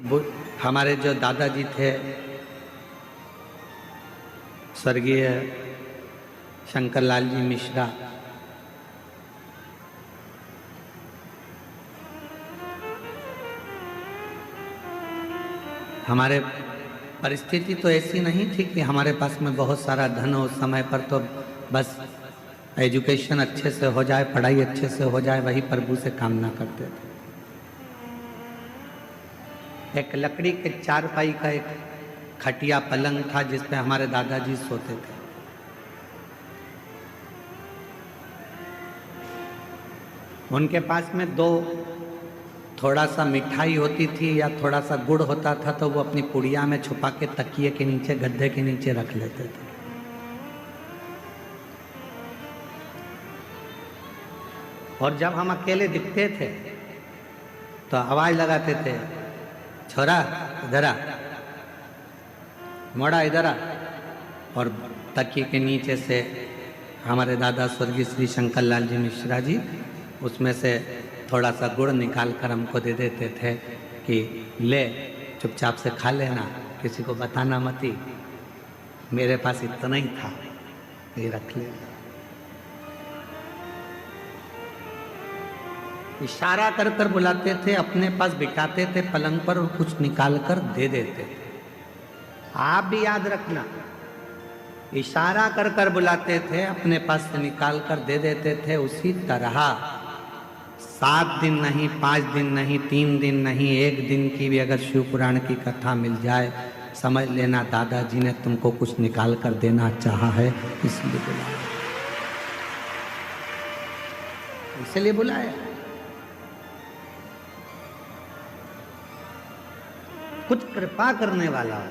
हमारे जो दादाजी थे स्वर्गीय शंकरलाल जी मिश्रा, हमारे परिस्थिति तो ऐसी नहीं थी कि हमारे पास में बहुत सारा धन हो, समय पर तो बस एजुकेशन अच्छे से हो जाए, पढ़ाई अच्छे से हो जाए, वही प्रभु से कामना करते थे। एक लकड़ी के चारपाई का एक खटिया पलंग था जिस पे हमारे दादाजी सोते थे। उनके पास में दो थोड़ा सा मिठाई होती थी या थोड़ा सा गुड़ होता था तो वो अपनी पुड़िया में छुपा के तकिए के नीचे, गद्दे के नीचे रख लेते थे। और जब हम अकेले दिखते थे तो आवाज लगाते थे, छोरा इधर आ, मोड़ा इधर आ। और तकिए के नीचे से हमारे दादा स्वर्गीय श्री शंकरलाल जी मिश्रा जी उसमें से थोड़ा सा गुड़ निकाल कर हमको दे देते थे कि ले चुपचाप से खा लेना, किसी को बताना मत ही, मेरे पास इतना ही था, ये रख ले। इशारा कर कर बुलाते थे, अपने पास बिठाते थे पलंग पर और कुछ निकाल कर दे देते थे। आप भी याद रखना, इशारा कर कर बुलाते थे, अपने पास से निकाल कर दे देते थे। उसी तरह 7 दिन नहीं, 5 दिन नहीं, 3 दिन नहीं, 1 दिन की भी अगर शिव पुराण की कथा मिल जाए, समझ लेना दादाजी ने तुमको कुछ निकाल कर देना चाहा है, इसलिए बुलाया, इसलिए बुलाया। कुछ कृपा करने वाला हो,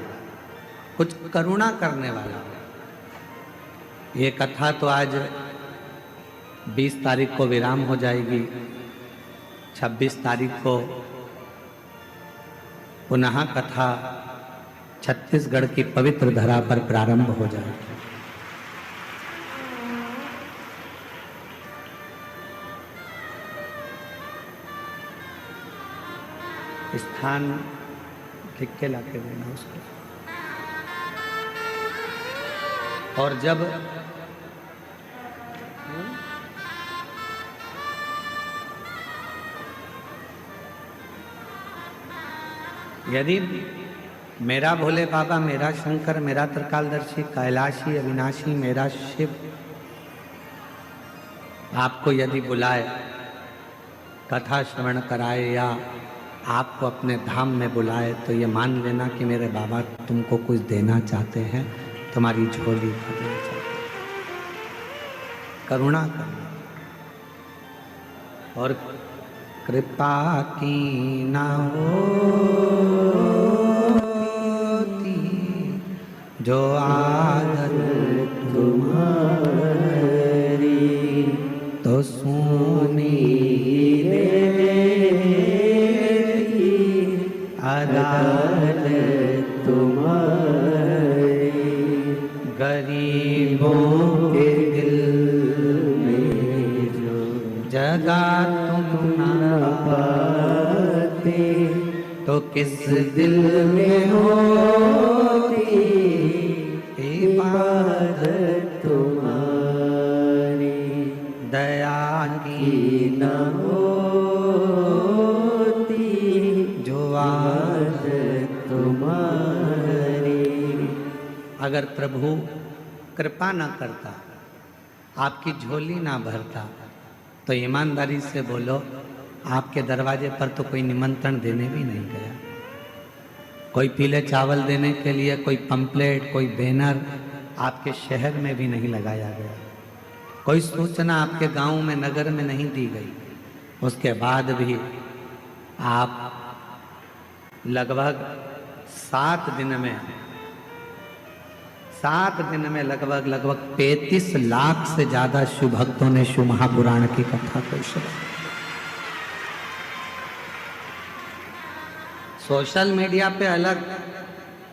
कुछ करुणा करने वाला हो। ये कथा तो आज 20 तारीख को विराम हो जाएगी, 26 तारीख को पुनः कथा छत्तीसगढ़ की पवित्र धरा पर प्रारंभ हो जाएगी। स्थान लिख के ला के देना उसको। और जब यदि मेरा भोले बाबा, मेरा शंकर, मेरा त्रिकालदर्शी, कैलाशी, अविनाशी, मेरा शिव आपको यदि बुलाए, कथा श्रवण कराए या आपको अपने धाम में बुलाए, तो ये मान लेना कि मेरे बाबा तुमको कुछ देना चाहते हैं, तुम्हारी झोली भरना चाहते हैं, करुणा करना। और कृपा की ना होती जो आदत तुम्हारी, तो सुनी अदालत तुम्हारी, गरीबों के दिल में जो जगह तुम न पाते, तो किस दिल में होती इबादत तुम्हारी, दया की न तुम्हारी। अगर प्रभु कृपा ना करता, आपकी झोली ना भरता, तो ईमानदारी से बोलो, आपके दरवाजे पर तो कोई निमंत्रण देने भी नहीं गया, कोई पीले चावल देने के लिए कोई पंपलेट, कोई बैनर आपके शहर में भी नहीं लगाया गया, कोई सूचना आपके गांव में, नगर में नहीं दी गई। उसके बाद भी आप लगभग 7 दिन में लगभग 35 लाख से ज्यादा शिव भक्तों ने शिव महापुराण की कथा को सुना। सोशल मीडिया पे अलग,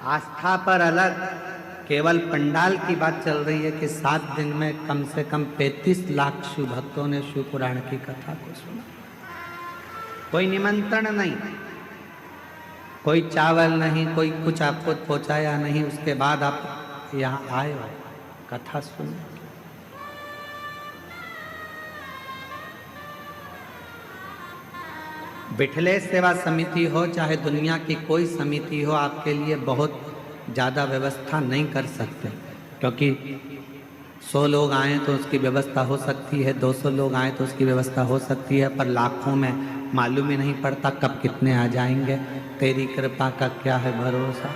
आस्था पर अलग, केवल पंडाल की बात चल रही है कि 7 दिन में कम से कम 35 लाख शिव भक्तों ने शिव पुराण की कथा को सुना। कोई निमंत्रण नहीं, कोई चावल नहीं, कोई कुछ आपको पहुंचाया नहीं, उसके बाद आप यहाँ आए हो कथा सुनने। बिठलेश सेवा समिति हो चाहे दुनिया की कोई समिति हो, आपके लिए बहुत ज़्यादा व्यवस्था नहीं कर सकते, क्योंकि 100 लोग आए तो उसकी व्यवस्था हो सकती है, 200 लोग आए तो उसकी व्यवस्था हो सकती है, पर लाखों में मालूम ही नहीं पड़ता कब कितने आ जाएंगे। तेरी कृपा का क्या है भरोसा,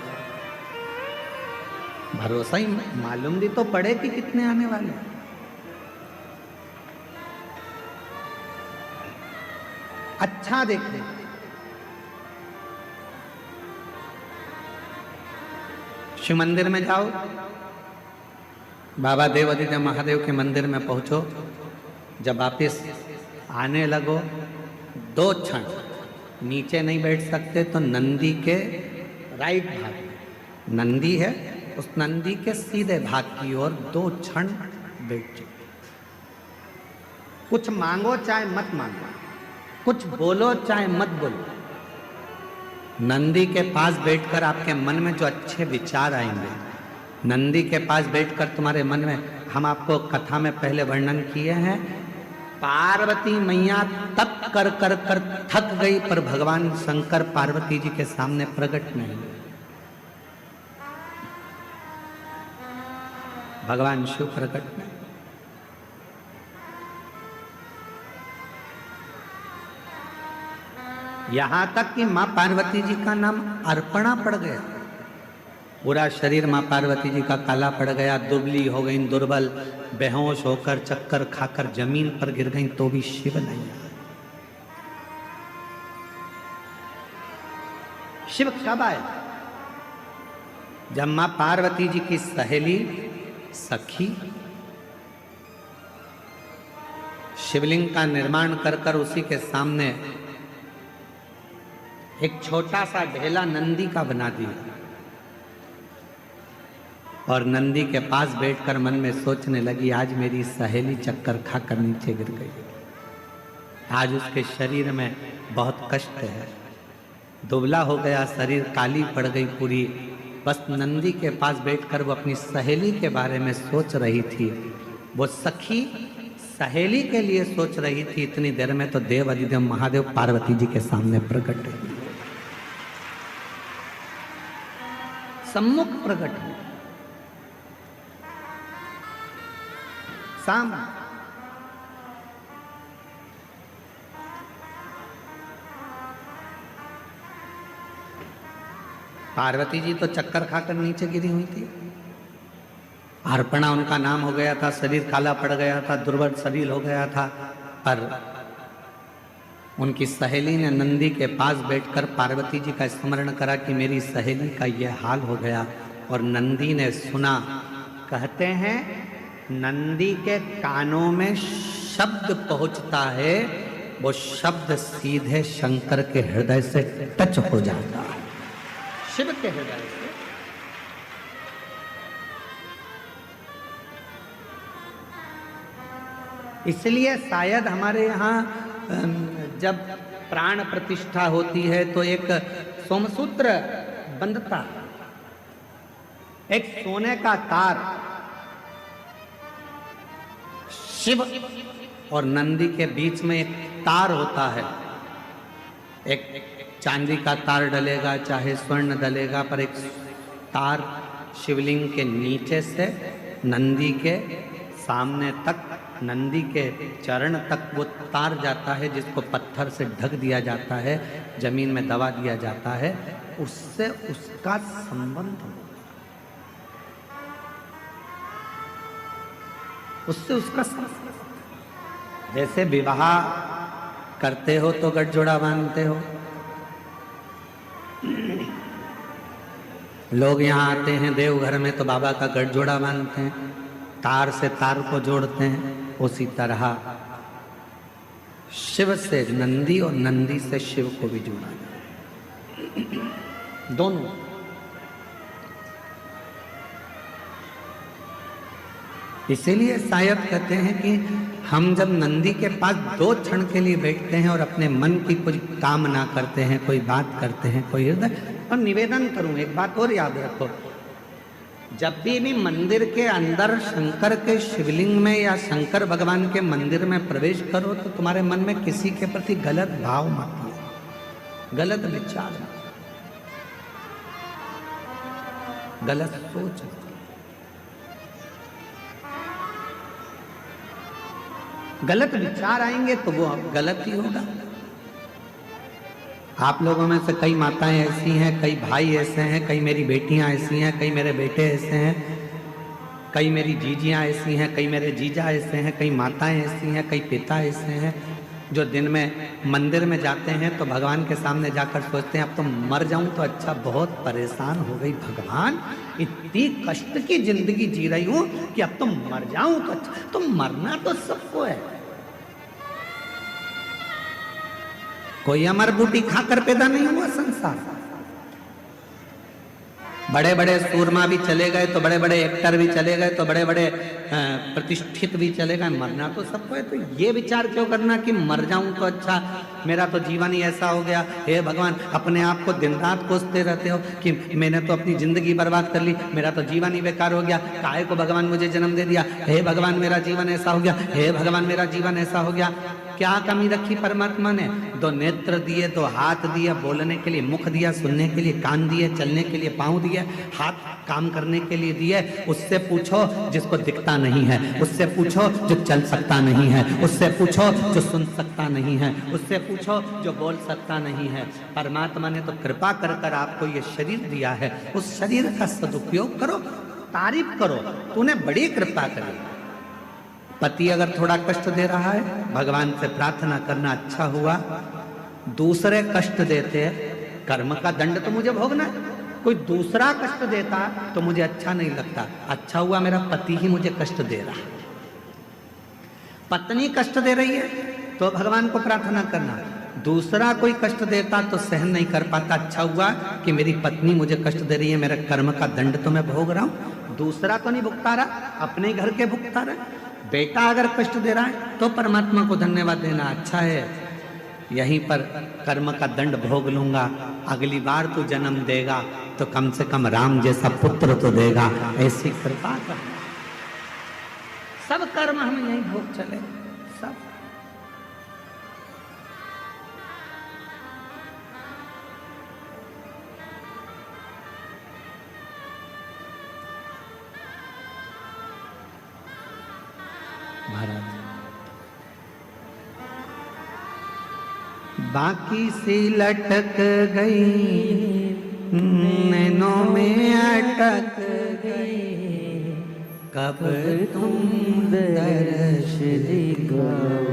भरोसा ही मालूम भी तो पड़े कि कितने आने वाले। अच्छा देखते, शिव मंदिर में जाओ, बाबा देव आदित्य महादेव के मंदिर में पहुंचो, जब वापिस आने लगो 2 क्षण नीचे नहीं बैठ सकते तो नंदी के राइट भाग में नंदी है, उस नंदी के सीधे भाग की ओर 2 क्षण बैठ जाओ। कुछ मांगो चाहे मत मांगो, कुछ बोलो चाहे मत बोलो, नंदी के पास बैठकर आपके मन में जो अच्छे विचार आएंगे, नंदी के पास बैठकर तुम्हारे मन में, हम आपको कथा में पहले वर्णन किए हैं, पार्वती मैया तप कर कर कर थक गई पर भगवान शंकर पार्वती जी के सामने प्रकट नहीं, भगवान शिव प्रकट नहीं। यहां तक कि मां पार्वती जी का नाम अर्पणा पड़ गया, पूरा शरीर मां पार्वती जी का काला पड़ गया, दुबली हो गई, दुर्बल, बेहोश होकर चक्कर खाकर जमीन पर गिर गई, तो भी शिव नहीं आए। शिव कब आए? जब मां पार्वती जी की सहेली सखी शिवलिंग का निर्माण कर कर उसी के सामने एक छोटा सा ढेला नंदी का बना दिया और नंदी के पास बैठकर मन में सोचने लगी, आज मेरी सहेली चक्कर खाकर नीचे गिर गई, आज उसके शरीर में बहुत कष्ट है, दुबला हो गया शरीर, काली पड़ गई पूरी। बस नंदी के पास बैठकर वो अपनी सहेली के बारे में सोच रही थी, वो सखी सहेली के लिए सोच रही थी। इतनी देर में तो देव आदिदेव महादेव पार्वती जी के सामने प्रकट हुए, सम्मुख प्रकट हुए, सामने। पार्वती जी तो चक्कर खाकर नीचे गिरी हुई थी, अर्पणा उनका नाम हो गया था, शरीर काला पड़ गया था, दुर्बल शरीर हो गया था, पर उनकी सहेली ने नंदी के पास बैठकर पार्वती जी का स्मरण करा कि मेरी सहेली का यह हाल हो गया, और नंदी ने सुना। कहते हैं नंदी के कानों में शब्द पहुंचता है, वो शब्द सीधे शंकर के हृदय से टच हो जाता है, शिव के हृदय से। इसलिए शायद हमारे यहाँ जब प्राण प्रतिष्ठा होती है तो एक सोमसूत्र बंधता, एक सोने का तार शिव और नंदी के बीच में एक तार होता है, एक चांदी का तार डलेगा चाहे स्वर्ण डलेगा, पर एक तार शिवलिंग के नीचे से नंदी के सामने तक, नंदी के चरण तक वो तार जाता है, जिसको पत्थर से ढक दिया जाता है, जमीन में दबा दिया जाता है, उससे उसका संबंध होता है, उससे उसका संबंध। जैसे विवाह करते हो तो गठजोड़ा बांधते हो, लोग यहाँ आते हैं देवघर में तो बाबा का गठजोड़ा बांधते हैं, तार से तार को जोड़ते हैं। उसी तरह शिव से नंदी और नंदी से शिव को भी जोड़ा जाए, दोनों। इसीलिए शायद कहते हैं कि हम जब नंदी के पास 2 क्षण के लिए बैठते हैं और अपने मन की कुछ कामना करते हैं, कोई बात करते हैं, कोई हृदय, और निवेदन करूं, एक बात और याद रखो, जब भी मंदिर के अंदर शंकर के शिवलिंग में या शंकर भगवान के मंदिर में प्रवेश करो तो तुम्हारे मन में किसी के प्रति गलत भाव मत लो, गलत विचार, गलत सोच। गलत विचार आएंगे तो वो गलत ही होगा। आप लोगों में से कई माताएं ऐसी हैं, कई भाई ऐसे हैं, कई मेरी बेटियां ऐसी हैं, कई मेरे बेटे ऐसे हैं, कई मेरी जीजियां ऐसी हैं, कई मेरे जीजा ऐसे हैं, कई माताएं ऐसी हैं, कई पिता ऐसे हैं जो दिन में मंदिर में जाते हैं तो भगवान के सामने जाकर सोचते हैं अब तो मर जाऊं तो अच्छा, बहुत परेशान हो गई भगवान, इतनी कष्ट की जिंदगी जी रही हूं कि अब तो मर जाऊं तो अच्छा। तो मरना तो सबको है, कोई अमर बूटी खाकर पैदा नहीं हुआ संसार। बड़े बड़े सूरमा भी चले गए तो बड़े बड़े एक्टर भी चले गए तो बड़े बड़े प्रतिष्ठित भी चले गए, मरना तो सबको है। तो ये विचार क्यों करना कि मर जाऊं तो अच्छा, मेरा तो जीवन ही ऐसा हो गया। हे भगवान, अपने आप को दिन रात कोसते रहते हो कि मैंने तो अपनी जिंदगी बर्बाद कर ली, मेरा तो जीवन ही बेकार हो गया, काहे को भगवान मुझे जन्म दे दिया, हे भगवान मेरा जीवन ऐसा हो गया, हे भगवान मेरा जीवन ऐसा हो गया। क्या कमी रखी परमात्मा ने? दो नेत्र दिए, दो हाथ दिए बोलने के लिए, मुख दिया सुनने के लिए, कान दिए चलने के लिए, पाँव दिए, हाथ काम करने के लिए दिए। उससे पूछो जिसको दिखता नहीं है, उससे पूछो जो चल सकता नहीं है, उससे पूछो जो सुन सकता नहीं है, उससे पूछो जो बोल सकता नहीं है। परमात्मा ने तो कृपा कर कर आपको ये शरीर दिया है, उस शरीर का सदुपयोग करो, तारीफ करो, तूने बड़ी कृपा करी। पति अगर थोड़ा कष्ट दे रहा है, भगवान से प्रार्थना करना अच्छा हुआ, दूसरे कष्ट देते कर्म का दंड तो मुझे भोगना है, कोई दूसरा कष्ट देता तो मुझे अच्छा नहीं लगता, अच्छा हुआ मेरा पति ही मुझे कष्ट दे रहा है। पत्नी कष्ट दे रही है तो भगवान को प्रार्थना करना, दूसरा कोई कष्ट देता तो सहन नहीं कर पाता, अच्छा हुआ कि मेरी पत्नी मुझे कष्ट दे रही है, मेरे कर्म का दंड तो मैं भोग रहा हूं, दूसरा तो नहीं भुगता रहा, अपने घर के भुगता रहा। बेटा अगर कष्ट दे रहा है तो परमात्मा को धन्यवाद देना, अच्छा है यहीं पर कर्म का दंड भोग लूंगा, अगली बार तू जन्म देगा तो कम से कम राम जैसा पुत्र तो देगा, ऐसी कृपा कर। सब कर्म हम यहीं भोग चले, सब। बाकी सी लटक गई नैनों में अटक गई, कब तुम दर्श दिखाओगे।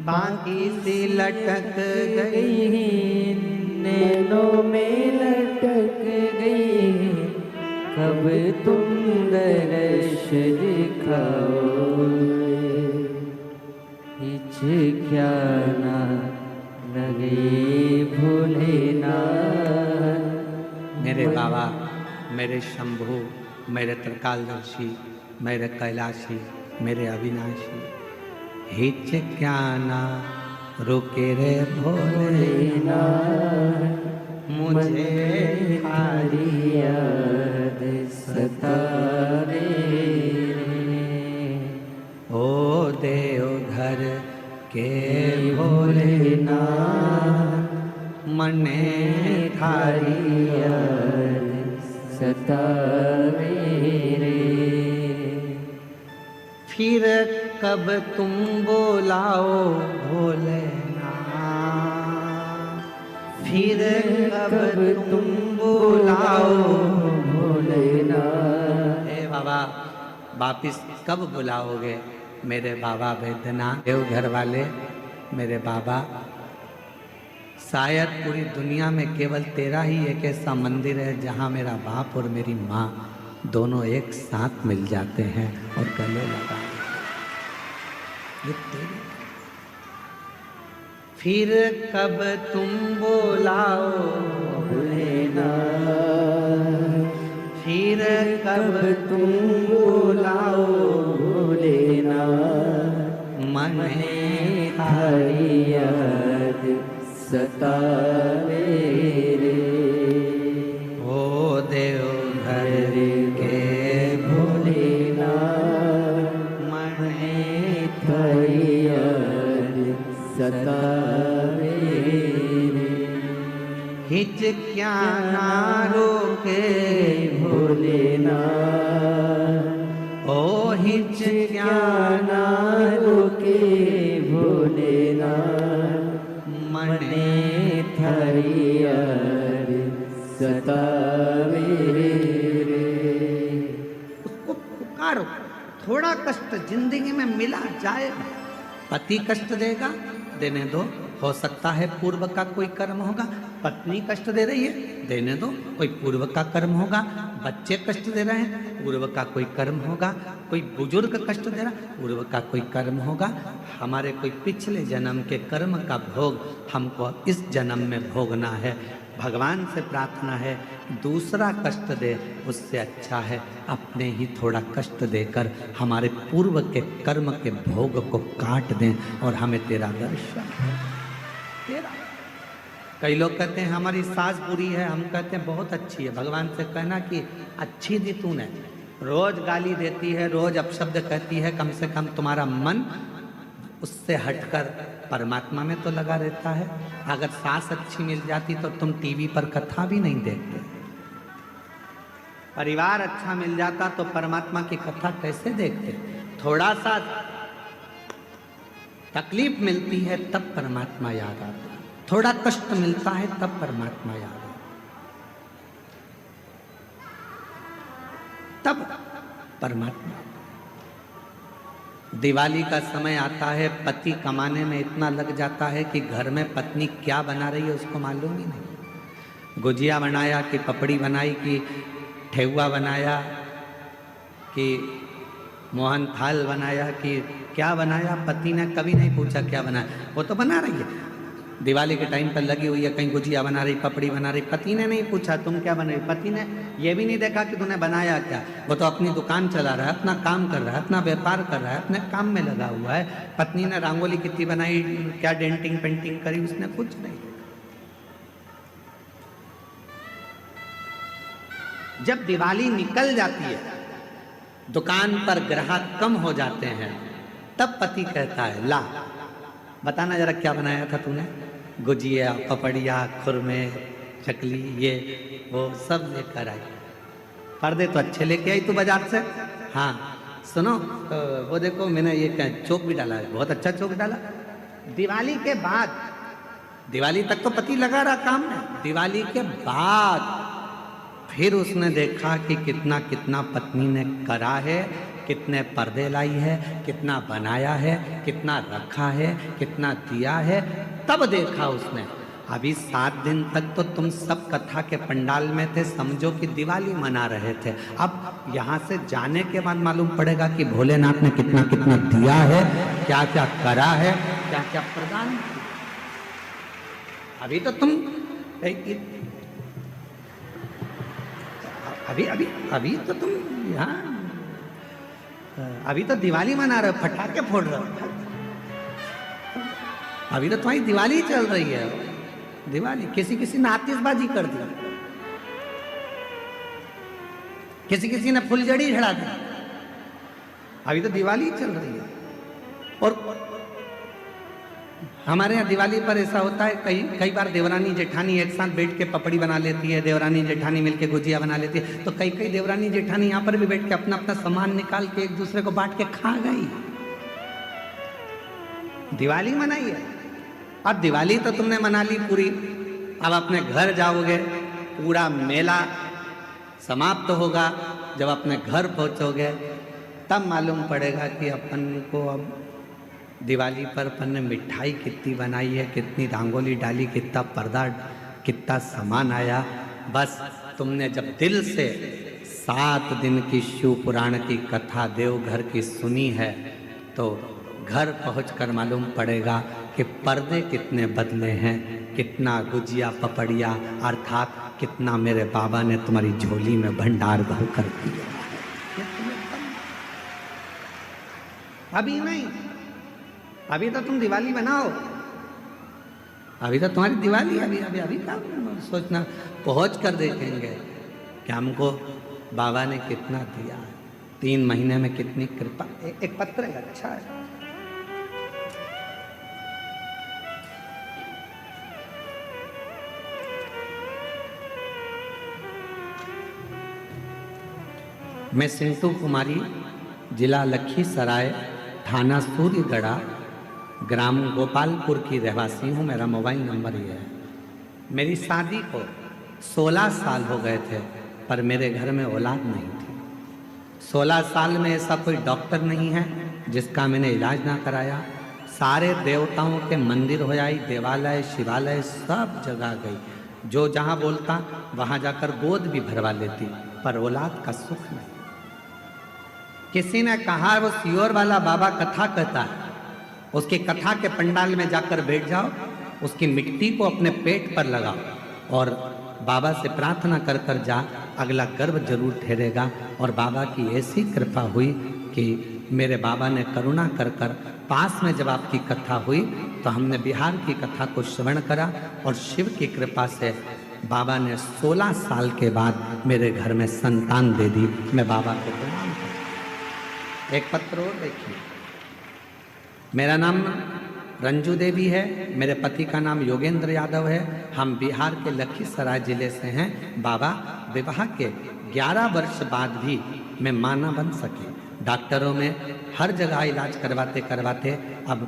बाकी सी लटक गई नैनों में लटक गई, कब तुम दर्श दिखाओगे। क्या ना लगे भोलेनाथ। मेरे बाबा, मेरे शंभु, मेरे त्रिकालदर्शी, मेरे कैलाशी, मेरे अविनाशी, हिच क्या ना रुके रे भोलेनाथ, मुझे तुम्हारी याद सतावे। ओ देवघर के भोलेनाथ, मने थारी याद सतावे रे। फिर कब तुम बोलाओ भोलेनाथ, फिर कब तुम बोलाओ भोलेनाथ। हे बाबा, वापिस कब बुलाओगे मेरे बाबा वैद्यनाथ? देवघर वाले मेरे बाबा, शायद पूरी दुनिया में केवल तेरा ही एक ऐसा मंदिर है जहाँ मेरा बाप और मेरी माँ दोनों एक साथ मिल जाते हैं और गले लगा। फिर कब तुम बोलाओ भोलेनाथ, फिर कब तुम बोलाओ भोलेनाथ, मने थारी याद सतावे। हिचकिया ना रोके भोलेनाथ, ओ हिचकिया ना रोके भोलेनाथ, मने थारी याद सतावे रे। उसको पुकारो, थोड़ा कष्ट जिंदगी में मिला जाएगा। पति कष्ट देगा, देने दो, हो सकता है पूर्व का कोई कर्म होगा। पत्नी कष्ट दे रही है, देने दो, कोई पूर्व का कर्म होगा। बच्चे कष्ट दे रहे हैं, पूर्व का कोई कर्म होगा। कोई बुजुर्ग कष्ट दे रहा, पूर्व का कोई कर्म होगा। हमारे कोई पिछले जन्म के कर्म का भोग हमको इस जन्म में भोगना है। भगवान से प्रार्थना है दूसरा कष्ट दे, उससे अच्छा है अपने ही थोड़ा कष्ट देकर हमारे पूर्व के कर्म के भोग को काट दें और हमें तेरा दर्शन हो। तेरा कई लोग कहते हैं हमारी सास बुरी है, हम कहते हैं बहुत अच्छी है। भगवान से कहना कि अच्छी दी तूने, रोज गाली देती है, रोज अपशब्द कहती है, कम से कम तुम्हारा मन उससे हटकर परमात्मा में तो लगा रहता है। अगर सास अच्छी मिल जाती तो तुम टीवी पर कथा भी नहीं देखते। परिवार अच्छा मिल जाता तो परमात्मा की कथा कैसे देखते। थोड़ा सा तकलीफ मिलती है तब परमात्मा याद आता है, थोड़ा कष्ट मिलता है तब परमात्मा याद आता, तब परमात्मा। दिवाली का समय आता है, पति कमाने में इतना लग जाता है कि घर में पत्नी क्या बना रही है उसको मालूम ही नहीं। गुजिया बनाया कि पपड़ी बनाई कि ठेहुआ बनाया कि मोहन थाल बनाया कि क्या बनाया, पति ने कभी नहीं पूछा क्या बनाया, वो तो बना रही है। दिवाली के टाइम पर लगी हुई है, कहीं गुजिया बना रही, पपड़ी बना रही, पति ने नहीं पूछा तुम क्या बना रही। पति ने ये भी नहीं देखा कि तूने बनाया क्या, वो तो अपनी दुकान चला रहा है, अपना काम कर रहा है, अपना व्यापार कर रहा है, अपने काम में लगा हुआ है। पत्नी ने रंगोली कितनी बनाई, क्या डेंटिंग पेंटिंग करी, उसने कुछ नहीं। जब दिवाली निकल जाती है, दुकान पर ग्राहक कम हो जाते हैं, तब पति कहता है ला बताना जरा क्या बनाया था तूने। गुजिया, पपड़िया, खुरमे, चकली, ये वो सब लेकर आई। पर्दे तो अच्छे लेके आई तू बाजार से। हाँ सुनो, वो देखो मैंने ये चौक भी डाला है, बहुत अच्छा चौक डाला। दिवाली के बाद, दिवाली तक तो पति लगा रहा काम में, दिवाली के बाद फिर उसने देखा कि कितना कितना पत्नी ने करा है, कितने पर्दे लाई है, कितना बनाया है, कितना रखा है, कितना दिया है। तब देखा उसने अभी 7 दिन तक तो तुम सब कथा के पंडाल में थे, समझो कि दिवाली मना रहे थे। अब यहाँ से जाने के बाद मालूम पड़ेगा कि भोलेनाथ ने कितना कितना दिया है, क्या क्या करा है, क्या क्या प्रदान किया। अभी तो तुम अभी तो तुम यहाँ अभी तो दिवाली मना रहे हो, पटाखे फोड़ रहे हो। अभी तो तुम्हारी दिवाली चल रही है। दिवाली किसी किसी ने आतिशबाजी कर दी, किसी किसी ने फुलझड़ी चढ़ा दी। अभी तो दिवाली चल रही है। और हमारे यहाँ दिवाली पर ऐसा होता है, कई बार देवरानी जेठानी एक साथ बैठ के पपड़ी बना लेती है, देवरानी जेठानी मिलके गुजिया बना लेती है। तो कई देवरानी जेठानी यहाँ पर भी बैठ के अपना अपना सामान निकाल के एक दूसरे को बांट के खा गई। दिवाली मनाई है। अब दिवाली तो तुमने मना ली पूरी, अब अपने घर जाओगे, पूरा मेला समाप्त होगा। जब अपने घर पहुंचोगे तब मालूम पड़ेगा कि अपन को अब दिवाली पर अपन ने मिठाई कितनी बनाई है, कितनी रंगोली डाली, कितना पर्दा, कितना सामान आया। बस तुमने जब दिल से 7 दिन की शिव पुराण की कथा देवघर की सुनी है तो घर पहुंचकर मालूम पड़ेगा कि पर्दे कितने बदले हैं, कितना गुजिया पपड़िया अर्थात कितना मेरे बाबा ने तुम्हारी झोली में भंडार भर कर दिया। अभी नहीं, अभी तो तुम दिवाली बनाओ, अभी तो तुम्हारी दिवाली, अभी क्या सोचना। पहुंच कर देखेंगे कि हमको बाबा ने कितना दिया, 3 महीने में कितनी कृपा। एक पत्र है, अच्छा है। मैं सिंटू कुमारी, जिला लखीसराय, थाना सूर्यगढ़ा, ग्राम गोपालपुर की रहवासी हूँ। मेरा मोबाइल नंबर ये है। मेरी शादी को 16 साल हो गए थे, पर मेरे घर में औलाद नहीं थी। 16 साल में ऐसा कोई डॉक्टर नहीं है जिसका मैंने इलाज ना कराया। सारे देवताओं के मंदिर हो आई, देवालय, शिवालय, सब जगह गई। जो जहाँ बोलता वहाँ जाकर गोद भी भरवा लेती, पर औलाद का सुख नहीं। किसी ने कहा वो सियोर वाला बाबा कथा कहता है, उसकी कथा के पंडाल में जाकर बैठ जाओ, उसकी मिट्टी को अपने पेट पर लगाओ और बाबा से प्रार्थना कर कर जा, अगला गर्भ जरूर ठहरेगा। और बाबा की ऐसी कृपा हुई कि मेरे बाबा ने करुणा कर कर पास में जब आपकी कथा हुई तो हमने बिहार की कथा को श्रवण करा और शिव की कृपा से बाबा ने 16 साल के बाद मेरे घर में संतान दे दी। मैं बाबा को प्रणाम करता हूं। एक पत्र और देखिए। मेरा नाम रंजू देवी है, मेरे पति का नाम योगेंद्र यादव है। हम बिहार के लखीसराय जिले से हैं। बाबा, विवाह के 11 वर्ष बाद भी मैं मां न बन सकी। डॉक्टरों में हर जगह इलाज करवाते करवाते अब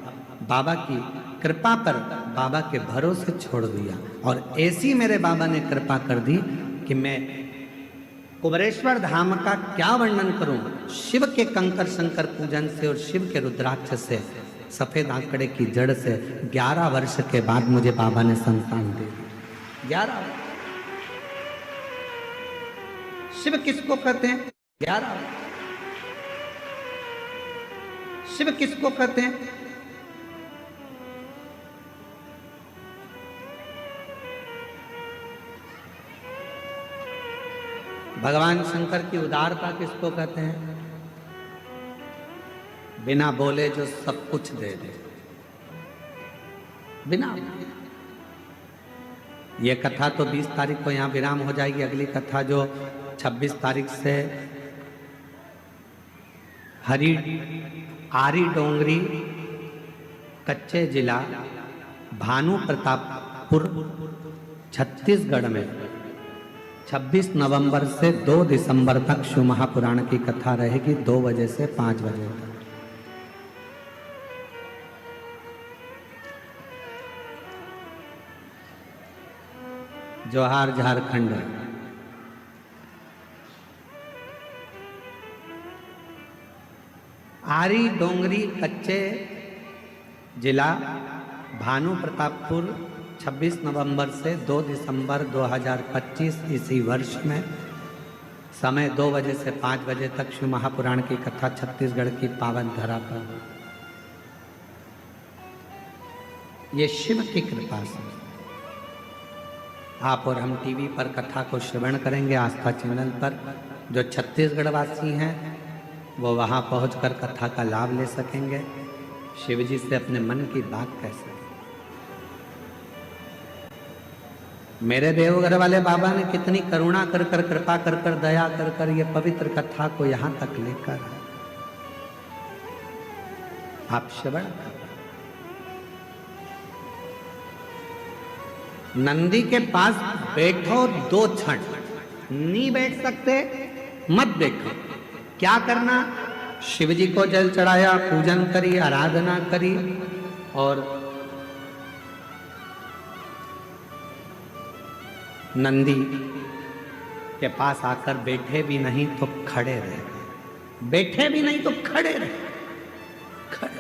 बाबा की कृपा पर बाबा के भरोसे छोड़ दिया। और ऐसी मेरे बाबा ने कृपा कर दी कि मैं कुबरेश्वर धाम का क्या वर्णन करूं। शिव के कंकर शंकर पूजन से और शिव के रुद्राक्ष से, सफेद आंकड़े की जड़ से 11 वर्ष के बाद मुझे बाबा ने संतान दे दी। 11। शिव किसको कहते हैं? 11। शिव किसको कहते हैं? भगवान शंकर की उदारता किसको कहते हैं? बिना बोले जो सब कुछ दे दे, बिना। ये कथा तो 20 तारीख को यहाँ विराम हो जाएगी। अगली कथा जो 26 तारीख से आरी डोंगरी, कच्चे जिला, भानु प्रतापपुर, छत्तीसगढ़ में 26 नवंबर से 2 दिसंबर तक शिव महापुराण की कथा रहेगी, 2 बजे से 5 बजे तक। जोहार झारखंड। आरी डोंगरी, कच्चे जिला, भानु प्रतापपुर, 26 नवंबर से 2 दिसंबर 2025 इसी वर्ष में, समय 2 बजे से 5 बजे तक शिव महापुराण की कथा छत्तीसगढ़ की पावन धरा पर। ये शिव की कृपा से आप और हम टीवी पर कथा को श्रवण करेंगे, आस्था चैनल पर। जो छत्तीसगढ़ वासी हैं वो वहाँ पहुंचकर कथा का लाभ ले सकेंगे, शिव जी से अपने मन की बात कह सकेंगे। मेरे देवघर वाले बाबा ने कितनी करुणा कर कर, कृपा कर कर, दया कर कर ये पवित्र कथा को यहाँ तक लेकर आए। आप श्रवण करें। नंदी के पास बैठो 2 क्षण, नहीं बैठ सकते मत बैठो। क्या करना? शिव जी को जल चढ़ाया, पूजन करी, आराधना करी और नंदी के पास आकर बैठे भी नहीं तो खड़े रहे, बैठे भी नहीं तो खड़े रहे, खड़े।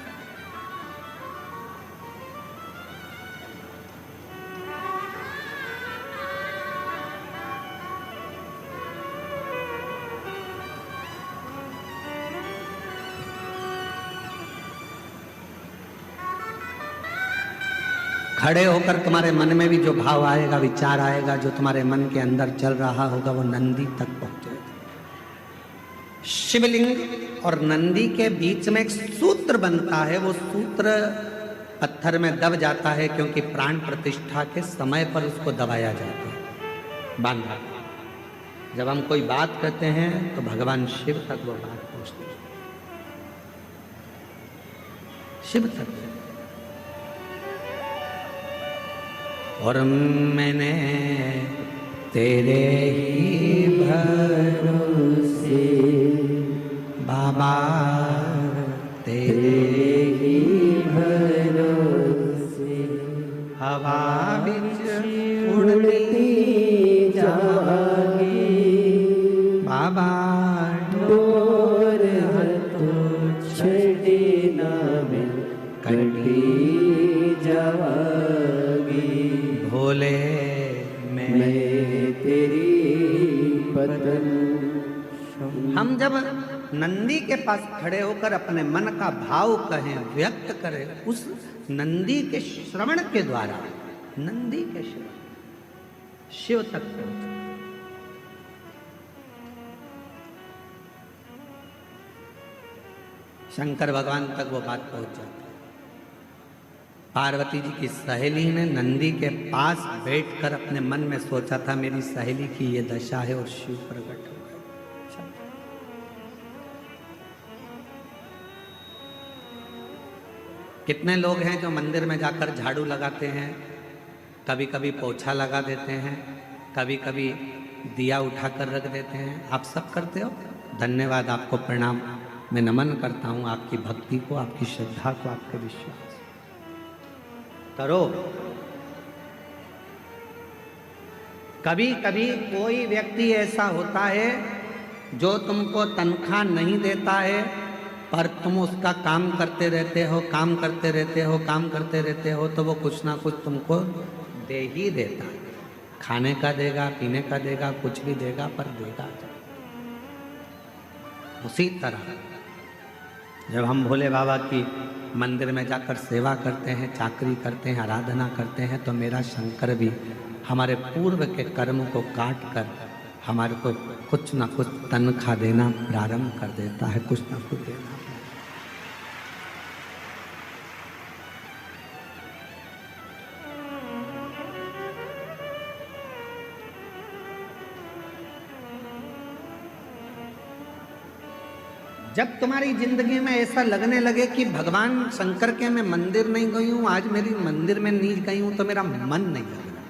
खड़े होकर तुम्हारे मन में भी जो भाव आएगा, विचार आएगा, जो तुम्हारे मन के अंदर चल रहा होगा, वो नंदी तक पहुंचेगा। शिवलिंग और नंदी के बीच में एक सूत्र बनता है। वो सूत्र पत्थर में दब जाता है क्योंकि प्राण प्रतिष्ठा के समय पर उसको दबाया जाता है, बांधा। जब हम कोई बात कहते हैं तो भगवान शिव तक वो बात पहुंचती है, शिव तक। और मैंने तेरे ही भरोसे बाबा तेरे ही भरोसे हवा बिच उड़ती जागी बाबा डोर हाथों छड़ी ना मिल कटी जागी भोले मैं तेरी पतन। हम जब नंदी के पास खड़े होकर अपने मन का भाव कहें, व्यक्त करें, उस नंदी के श्रवण के द्वारा, नंदी के श्रवण शिव तक पहुंचे। शंकर भगवान तक वो बात पहुंच जाती। पार्वती जी की सहेली ने नंदी के पास बैठकर अपने मन में सोचा था मेरी सहेली की ये दशा है, और शिव प्रकट हो गए। कितने लोग हैं जो मंदिर में जाकर झाड़ू लगाते हैं, कभी कभी पोछा लगा देते हैं, कभी कभी दिया उठाकर रख देते हैं। आप सब करते हो, धन्यवाद, आपको प्रणाम। मैं नमन करता हूँ आपकी भक्ति को, आपकी श्रद्धा को, आपके विश्वास करो। कभी कभी कोई व्यक्ति ऐसा होता है जो तुमको तनख्वाह नहीं देता है, पर तुम उसका काम करते रहते हो, काम करते रहते हो, काम करते रहते हो, तो वो कुछ ना कुछ तुमको दे ही देता है। खाने का देगा, पीने का देगा, कुछ भी देगा, पर देगा। उसी तरह जब हम भोले बाबा की मंदिर में जाकर सेवा करते हैं, चाकरी करते हैं, आराधना करते हैं, तो मेरा शंकर भी हमारे पूर्व के कर्म को काट कर हमारे को कुछ ना कुछ तनख्वाह देना प्रारंभ कर देता है, कुछ ना कुछ देना। जब तुम्हारी जिंदगी में ऐसा लगने लगे कि भगवान शंकर के मैं मंदिर नहीं गई हूं, आज मेरी मंदिर में नहीं गई हूं, तो मेरा मन नहीं लग रहा।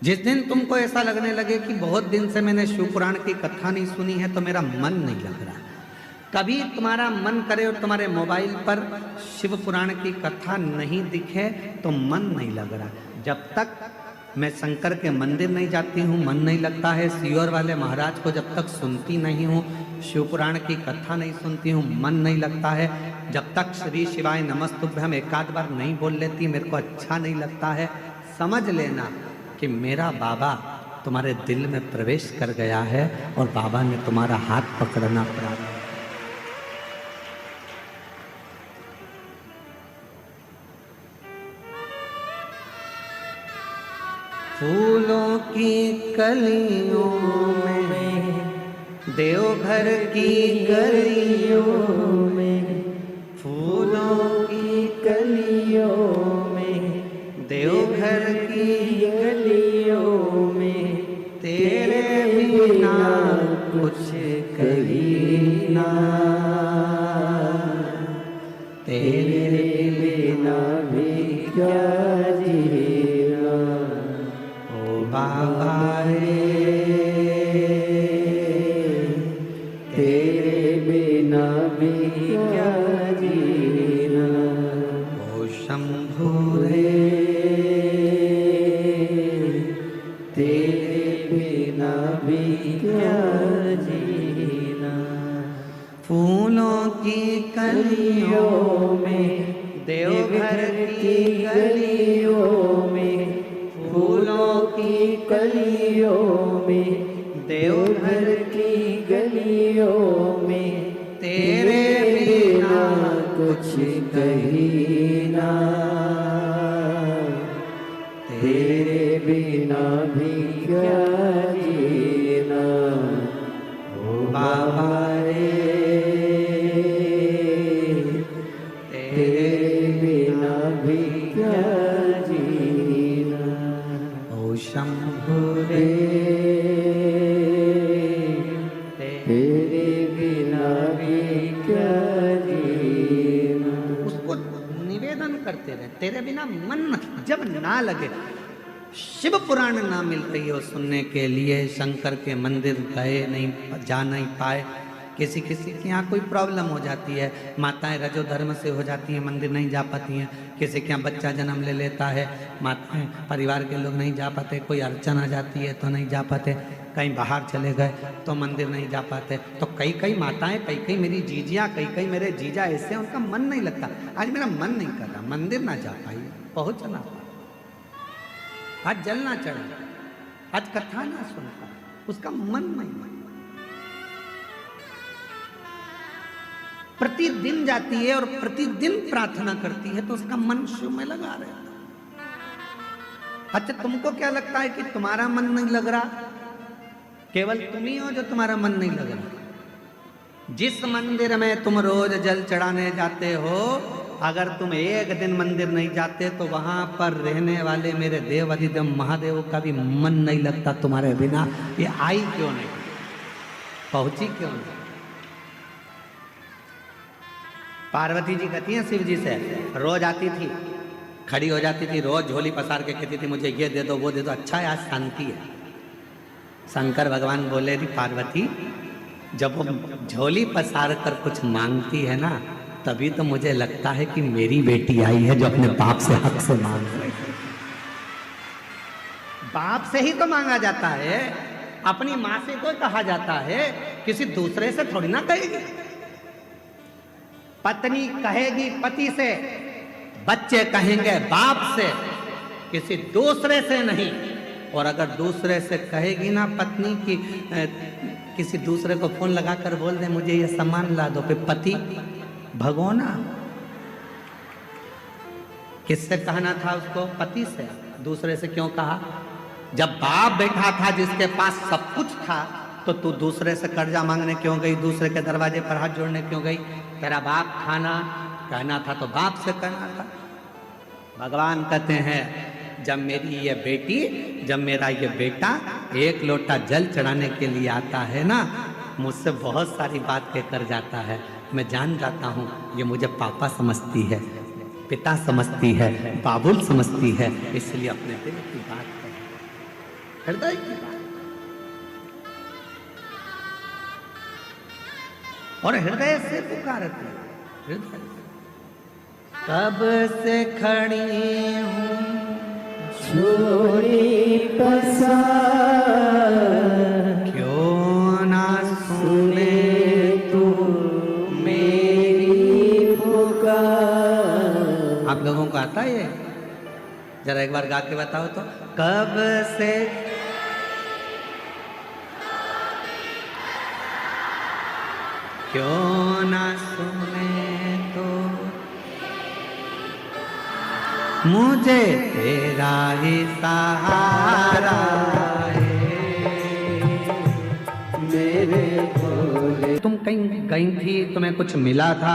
जिस दिन तुमको ऐसा लगने लगे कि बहुत दिन से मैंने शिव पुराण की कथा नहीं सुनी है, तो मेरा मन नहीं लग रहा। कभी तुम्हारा मन करे और तुम्हारे मोबाइल पर शिव पुराण की कथा नहीं दिखे तो मन नहीं लग रहा। जब तक मैं शंकर के मंदिर नहीं जाती हूँ, मन नहीं लगता है। सीहोर वाले महाराज को जब तक सुनती नहीं हूँ, शिव पुराण की कथा नहीं सुनती हूँ, मन नहीं लगता है। जब तक श्री शिवाय नमस्तुभ्यम एक आध बार नहीं बोल लेती, मेरे को अच्छा नहीं लगता है। समझ लेना कि मेरा बाबा तुम्हारे दिल में प्रवेश कर गया है और बाबा ने तुम्हारा हाथ पकड़ना प्रारंभ। फूलों की कलियों में, देवघर की गलियों में, फूलों की गलियों में, देवघर की गलियों में, तेरे बिना कुछ कहीं ना, तेरे बिना भी क्या जीना। ओ बाबा रे, तेरे बिना भी क्या जीना। ओ शंभु रे, तेरे बिना भी क्या जीना। फूलों की कलियों में, देवघर की गलियों में, फूलों की कलियों में, देवघर की गलियों में, तेरे बिना कुछ कहीं ना, तेरे बिना भी क्या जीना। ओ बाबा रे, तेरे बिना भी क्या जीना। ओ शंभु रे, तेरे बिना भी क्या जीना। उसको निवेदन करते रहे, तेरे बिना मन जब ना लगे, शिव पुराण ना मिल रही हो सुनने के लिए, शंकर के मंदिर गए नहीं, जा नहीं पाए, किसी किसी के यहाँ कोई प्रॉब्लम हो जाती है, माताएं रजो धर्म से हो जाती हैं, मंदिर नहीं जा पाती हैं। किसी के यहाँ बच्चा जन्म ले लेता है, माताएं परिवार के लोग नहीं जा पाते, कोई अड़चन आ जाती है तो नहीं जा पाते, कहीं बाहर चले गए तो मंदिर नहीं जा पाते। तो कई कई माताएं, कई कई मेरी जीजियाँ, कई कई मेरे जीजा ऐसे हैं, उनका मन नहीं लगता। आज मेरा मन नहीं कर रहा, मंदिर ना जा पाई, पहुँचना, आज जल ना चढ़ा, आज कथा ना सुनता, उसका मन नहीं। प्रतिदिन जाती है और प्रतिदिन प्रार्थना करती है तो उसका मन शिव में लगा रहता। अच्छा, तुमको क्या लगता है कि तुम्हारा मन नहीं लग रहा? केवल तुम ही हो जो तुम्हारा मन नहीं लग रहा। जिस मंदिर में तुम रोज जल चढ़ाने जाते हो, अगर तुम एक दिन मंदिर नहीं जाते तो वहां पर रहने वाले मेरे देव अधिदेव महादेव का भी मन नहीं लगता तुम्हारे बिना। ये आई क्यों नहीं, पहुंची क्यों नहीं? पार्वती जी कहती हैं शिव जी से, रोज आती थी, खड़ी हो जाती थी, रोज झोली पसार के कहती थी मुझे ये दे दो वो दे दो। अच्छा है, आज शांति है। शंकर भगवान बोले दी पार्वती, जब वो झोली पसार कर कुछ मांगती है ना, तभी तो मुझे लगता है कि मेरी बेटी आई है जो अपने बाप से हक से मांग रही है। बाप से ही तो मांगा जाता है, अपनी माँ से तो कहा जाता है, किसी दूसरे से थोड़ी ना कहेगी। पत्नी कहेगी पति से, बच्चे कहेंगे बाप से, किसी दूसरे से नहीं। और अगर दूसरे से कहेगी ना पत्नी की, किसी दूसरे को फोन लगाकर बोल दे मुझे ये सामान ला दो, फिर पति भगोना। किससे कहना था उसको? पति से। दूसरे से क्यों कहा? जब बाप बैठा था जिसके पास सब कुछ था, तो तू दूसरे से कर्जा मांगने क्यों गई? दूसरे के दरवाजे पर हाथ जोड़ने क्यों गई? तेरा बाप खाना कहना था तो बाप से कहना था। भगवान कहते हैं जब मेरी ये बेटी, जब मेरा ये बेटा एक लोटा जल चढ़ाने के लिए आता है ना, मुझसे बहुत सारी बात कहकर जाता है, मैं जान जाता हूँ ये मुझे पापा समझती है, पिता समझती है, बाबुल समझती है, इसलिए अपने दिल की बात है, हृदय की बात। और हृदय से पुकारती है, हृदय से। कब से खड़ी हूँ झोली पसार, क्यों ना सुने तू मेरी पुकार। आप लोगों को आता है ये? जरा एक बार गा के बताओ तो। कब से क्यों ना सुने तो मुझे तेरा ही सहारा है मेरे भोले। तुम कहीं गई थी, तुम्हें कुछ मिला था,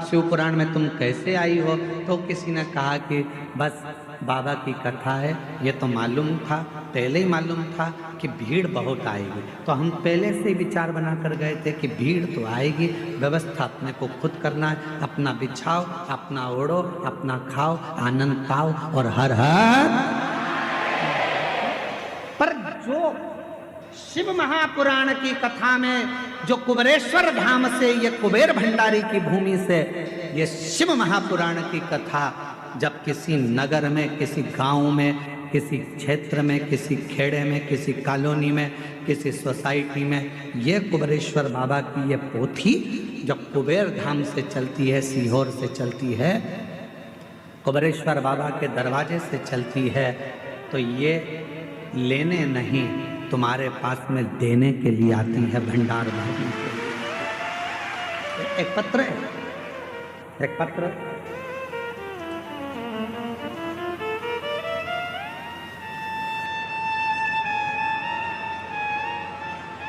शिव पुराण में तुम कैसे आई हो? तो किसी ने कहा कि बस बाबा की कथा है। ये तो मालूम था, पहले ही मालूम था कि भीड़ बहुत आएगी, तो हम पहले से ही विचार बनाकर गए थे कि भीड़ तो आएगी, व्यवस्था अपने को खुद करना है, अपना बिछाओ, अपना ओढ़ो, अपना खाओ, आनंद पाओ और हर हर। पर जो शिव महापुराण की कथा में जो कुबेरेश्वर धाम से, ये कुबेर भंडारी की भूमि से ये शिव महापुराण की कथा जब किसी नगर में, किसी गांव में, किसी क्षेत्र में, किसी खेड़े में, किसी कॉलोनी में, किसी सोसाइटी में, ये कुबेरेश्वर बाबा की ये पोथी जब कुबेर धाम से चलती है, सीहोर से चलती है, कुबेरेश्वर बाबा के दरवाजे से चलती है, तो ये लेने नहीं, तुम्हारे पास में देने के लिए आती है, भंडार भरने के लिए। एक पत्र है, एक पत्र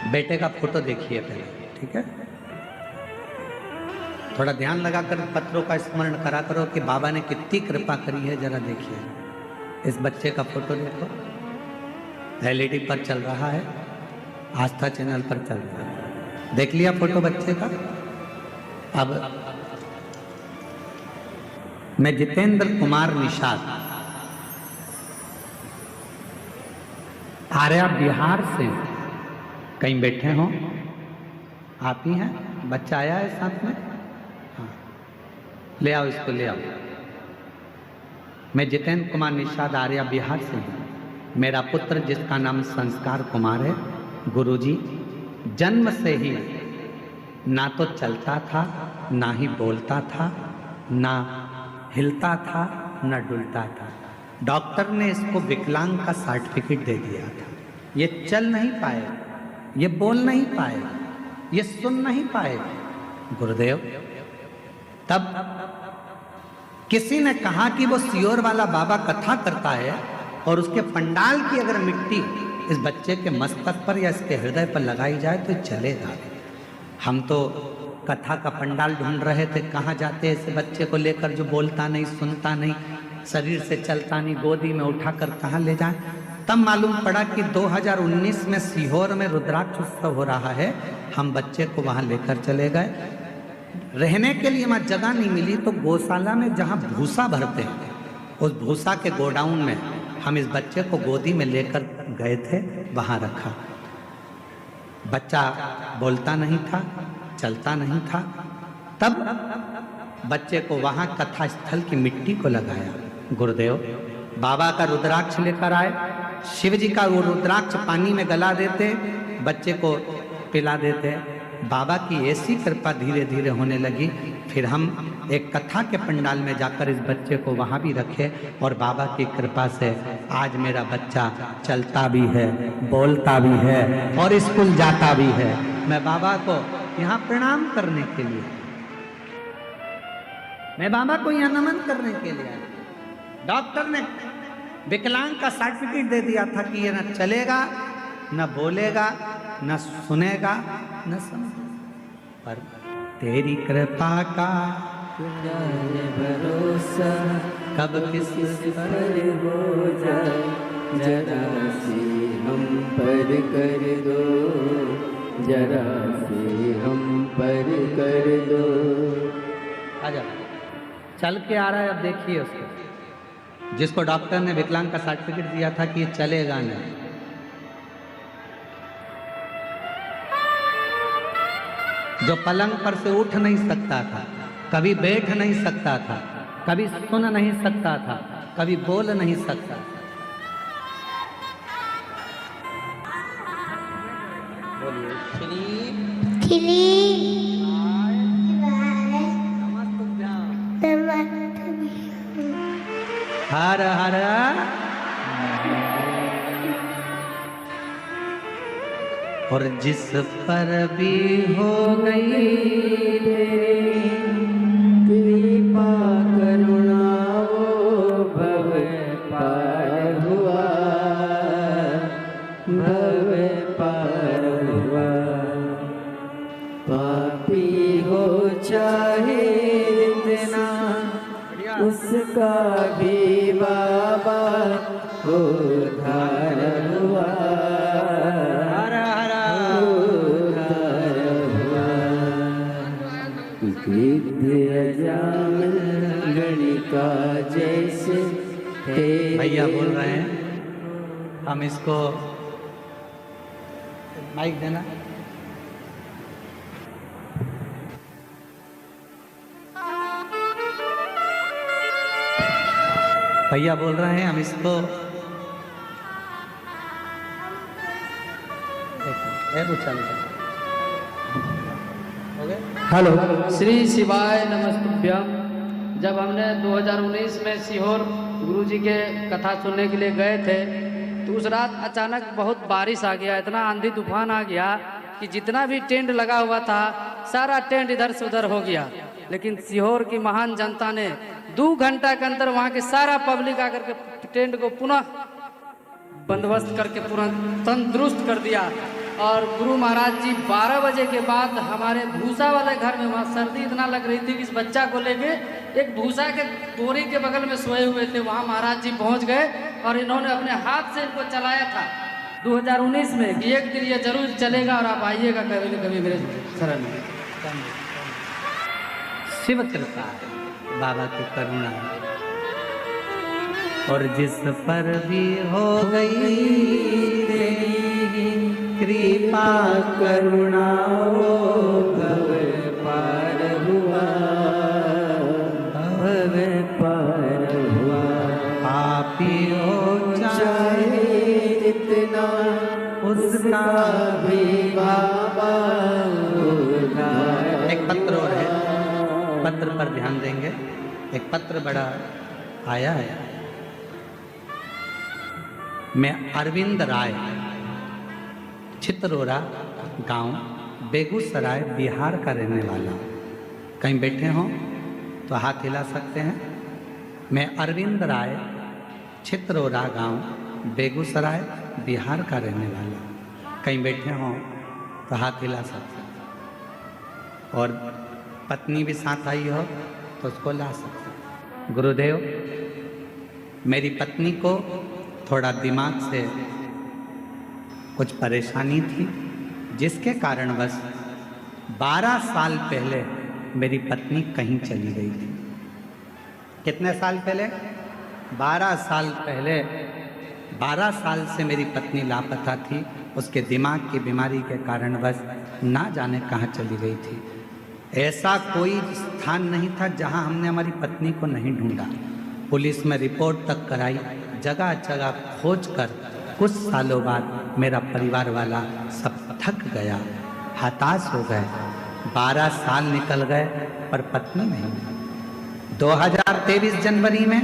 बेटे का फोटो देखिए पहले, ठीक है? थोड़ा ध्यान लगाकर पत्रों का स्मरण करा करो कि बाबा ने कितनी कृपा करी है। जरा देखिए, इस बच्चे का फोटो देखो, एलईडी पर चल रहा है, आस्था चैनल पर चल रहा है। देख लिया फोटो बच्चे का? अब मैं जितेंद्र कुमार निषाद, आर्या बिहार से, कहीं बैठे हो आप ही हैं? बच्चा आया है साथ में? हाँ, ले आओ इसको, ले आओ। मैं जितेंद्र कुमार निषाद आर्या बिहार से हूँ। मेरा पुत्र जिसका नाम संस्कार कुमार है, गुरुजी जन्म से ही ना तो चलता था, ना ही बोलता था, ना हिलता था, ना डुलता था। डॉक्टर ने इसको विकलांग का सर्टिफिकेट दे दिया था। ये चल नहीं पाए, ये बोल नहीं पाए, ये सुन नहीं पाए। गुरुदेव, तब किसी ने कहा कि वो सियोर वाला बाबा कथा करता है और उसके पंडाल की अगर मिट्टी इस बच्चे के मस्तक पर या इसके हृदय पर लगाई जाए तो चलेगा। हम तो कथा का पंडाल ढूंढ रहे थे, कहाँ जाते इस बच्चे को लेकर जो बोलता नहीं, सुनता नहीं, शरीर से चलता नहीं, गोदी में उठाकर कहाँ ले जाएं। तब मालूम पड़ा कि 2019 में सीहोर में रुद्राक्ष उत्सव हो रहा है। हम बच्चे को वहाँ लेकर चले गए। रहने के लिए वहाँ जगह नहीं मिली तो गौशाला में जहाँ भूसा भरते हैं, उस भूसा के गोडाउन में हम इस बच्चे को गोदी में लेकर गए थे, वहाँ रखा। बच्चा बोलता नहीं था, चलता नहीं था। तब बच्चे को वहाँ कथा स्थल की मिट्टी को लगाया। गुरुदेव बाबा का रुद्राक्ष लेकर आए, शिव जी का वो रुद्राक्ष पानी में गला देते, बच्चे को पिला देते। बाबा की ऐसी कृपा धीरे धीरे होने लगी। फिर हम एक कथा के पंडाल में जाकर इस बच्चे को वहाँ भी रखे और बाबा की कृपा से आज मेरा बच्चा चलता भी है, बोलता भी है और स्कूल जाता भी है। मैं बाबा को यहाँ प्रणाम करने के लिए, मैं बाबा को यहाँ नमन करने के लिए आया। डॉक्टर ने विकलांग का सर्टिफिकेट दे दिया था कि ये न चलेगा, न बोलेगा, न सुनेगा, न समझेगा, पर तेरी कृपा का भरोसा कब किस पर हो जाए, जरा सी हम पर कर दो, जरा सी हम पर कर दो। आजा, चल के आ रहा है। अब देखिए उसको, जिसको डॉक्टर ने विकलांग का सर्टिफिकेट दिया था कि ये चलेगा नहीं। जो पलंग पर से उठ नहीं सकता था, कभी बैठ नहीं सकता था, कभी सुन नहीं सकता था, कभी बोल नहीं सकता। बोलिए श्री हर हर और जिस पर भी हो गई कृपा करुणा वो भव पार हुआ, भव पार हुआ। पापी हो चाहे इतना, उसका भी बाबा उद्धार हुआ, गणिका जैसे। भैया बोल रहे हैं, हम इसको माइक देना। भैया बोल रहे हैं, हम इसको हेलो, श्री शिवाय नमस्तुभ्यम। जब हमने 2019 में सीहोर गुरुजी के कथा सुनने के लिए गए थे तो उस रात अचानक बहुत बारिश आ गया, इतना आंधी तूफान आ गया कि जितना भी टेंट लगा हुआ था सारा टेंट इधर से उधर हो गया। लेकिन सीहोर की महान जनता ने 2 घंटा के अंदर वहाँ के सारा पब्लिक आकर के टेंट को पुनः बंदोबस्त करके पूरा तंदुरुस्त कर दिया। और गुरु महाराज जी 12 बजे के बाद हमारे भूसा वाले घर में, वहाँ सर्दी इतना लग रही थी कि इस बच्चा को लेके एक भूसा के बोरी के बगल में सोए हुए थे, वहाँ महाराज जी पहुँच गए और इन्होंने अपने हाथ से इनको चलाया था 2019 में कि एक दिन ये जरूर चलेगा और आप आइएगा कभी न कभी मेरे शरण में। शिव कृपा है, बाबा की करुणा है। और जिस पर भी हो गई कृपा करुणा वो भव उसका भी बाबा उठाया। एक पत्र और है, पत्र पर ध्यान देंगे। एक पत्र बड़ा आया है। मैं अरविंद राय, चित्रोरा गांव, बेगूसराय, बिहार का रहने वाला हूँ। कहीं बैठे हों तो हाथ हिला सकते हैं। मैं अरविंद राय, चित्रोरा गांव, बेगूसराय, बिहार का रहने वाला हूँ। कहीं बैठे हों तो हाथ हिला सकते हैं। और पत्नी भी साथ आई हो तो उसको ला सकते हैं। गुरुदेव, मेरी पत्नी को थोड़ा दिमाग से कुछ परेशानी थी, जिसके कारणवश 12 साल पहले मेरी पत्नी कहीं चली गई थी। कितने साल पहले? 12 साल पहले। 12 साल से मेरी पत्नी लापता थी। उसके दिमाग की बीमारी के कारणवश ना जाने कहाँ चली गई थी। ऐसा कोई स्थान नहीं था जहाँ हमने हमारी पत्नी को नहीं ढूंढा। पुलिस में रिपोर्ट तक कराई, जगह जगह खोज कर कुछ सालों बाद मेरा परिवार वाला सब थक गया, हताश हो गए। 12 साल निकल गए पर पत्नी नहीं। 2023 जनवरी में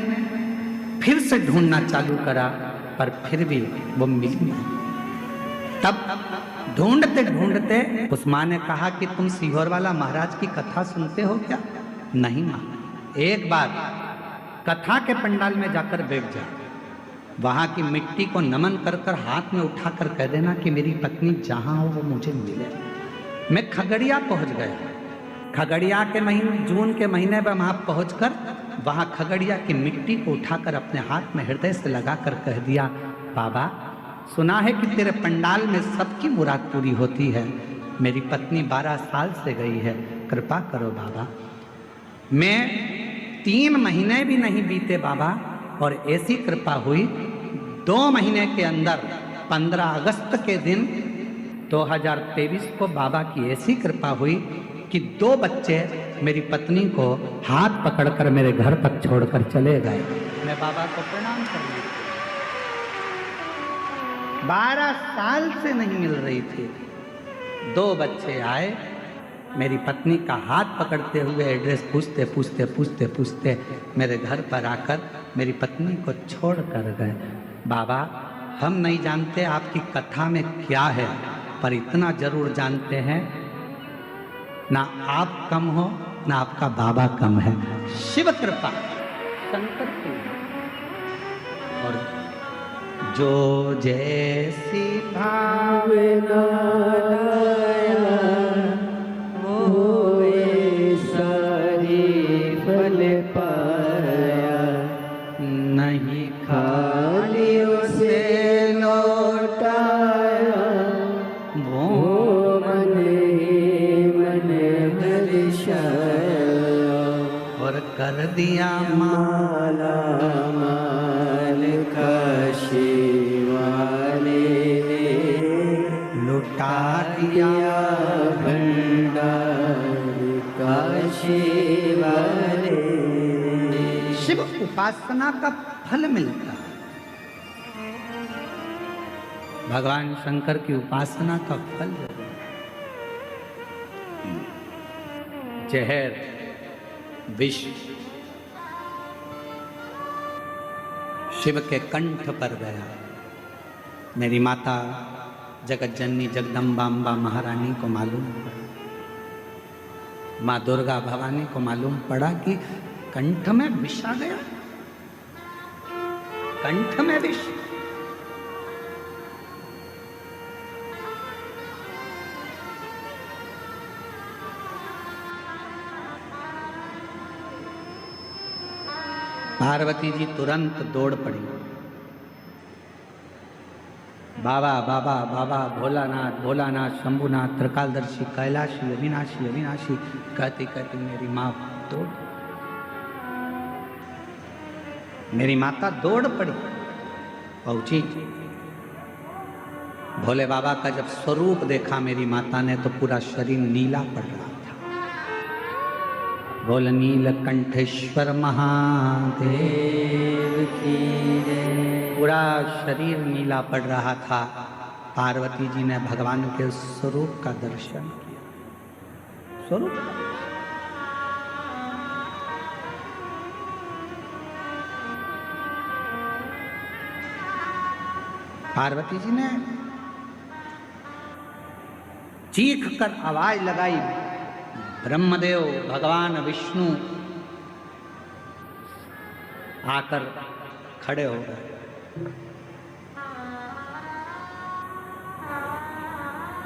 फिर से ढूंढना चालू करा पर फिर भी वो मिली नहीं। तब ढूंढते ढूंढते उस माँ ने कहा कि तुम सीहोर वाला महाराज की कथा सुनते हो क्या? नहीं माँ, एक बार कथा के पंडाल में जाकर बैठ जा, वहां की मिट्टी को नमन कर कर हाथ में उठाकर कह देना कि मेरी पत्नी जहां हो वो मुझे मिले। मैं खगड़िया पहुंच गया। खगड़िया के महीने, जून के महीने में वहां पहुंचकर वहां खगड़िया की मिट्टी को उठाकर अपने हाथ में हृदय से लगाकर कह दिया, बाबा सुना है कि तेरे पंडाल में सबकी मुराद पूरी होती है। मेरी पत्नी 12 साल से गई है, कृपा करो बाबा। मैं 3 महीने भी नहीं बीते बाबा, और ऐसी कृपा हुई 2 महीने के अंदर 15 अगस्त के दिन 2023 को बाबा की ऐसी कृपा हुई कि 2 बच्चे मेरी पत्नी को हाथ पकड़कर मेरे घर पर छोड़कर चले गए। मैं बाबा को प्रणाम करने 12 साल से नहीं मिल रही थी। 2 बच्चे आए, मेरी पत्नी का हाथ पकड़ते हुए एड्रेस पूछते पूछते पूछते पूछते मेरे घर पर आकर मेरी पत्नी को छोड़ कर गए। बाबा, हम नहीं जानते आपकी कथा में क्या है, पर इतना जरूर जानते हैं, ना आप कम हो ना आपका बाबा कम है। शिव कृपा शंकर की। और जो जैसी भावना लाया होए सारी फल पाया। नहीं खाली उसे लौटाया वो मन ही मन हर्षाया। और कर दिया माला माल काशी वाले ने लुटा दिया भंडार काशी वाले। शिव उपासना का फल मिलता है। भगवान शंकर की उपासना का फल जहर विष शिव के कंठ पर गया। मेरी माता जगत जननी जगदम्बा अम्बा महारानी को मालूम पड़ा, माँ दुर्गा भवानी को मालूम पड़ा कि कंठ में विष आ गया, कंठ में विष। पार्वती जी तुरंत दौड़ पड़ी, बाबा बाबा बाबा, भोलानाथ भोलानाथ, शंभुनाथ, त्रिकालदर्शी, कैलाशी, अविनाशी अविनाशी कहती कहती मेरी माँ दौड़, मेरी माता दौड़ पड़ी, पहुंची। भोले बाबा का जब स्वरूप देखा मेरी माता ने तो पूरा शरीर नीला पड़ रहा था। बोल नीलकंठेश्वर महादेव की जय। पूरा शरीर नीला पड़ रहा था। पार्वती जी ने भगवान के स्वरूप का दर्शन किया। स्वरूप पार्वती जी ने चीख कर आवाज लगाई, ब्रह्मदेव भगवान विष्णु आकर खड़े हो गए।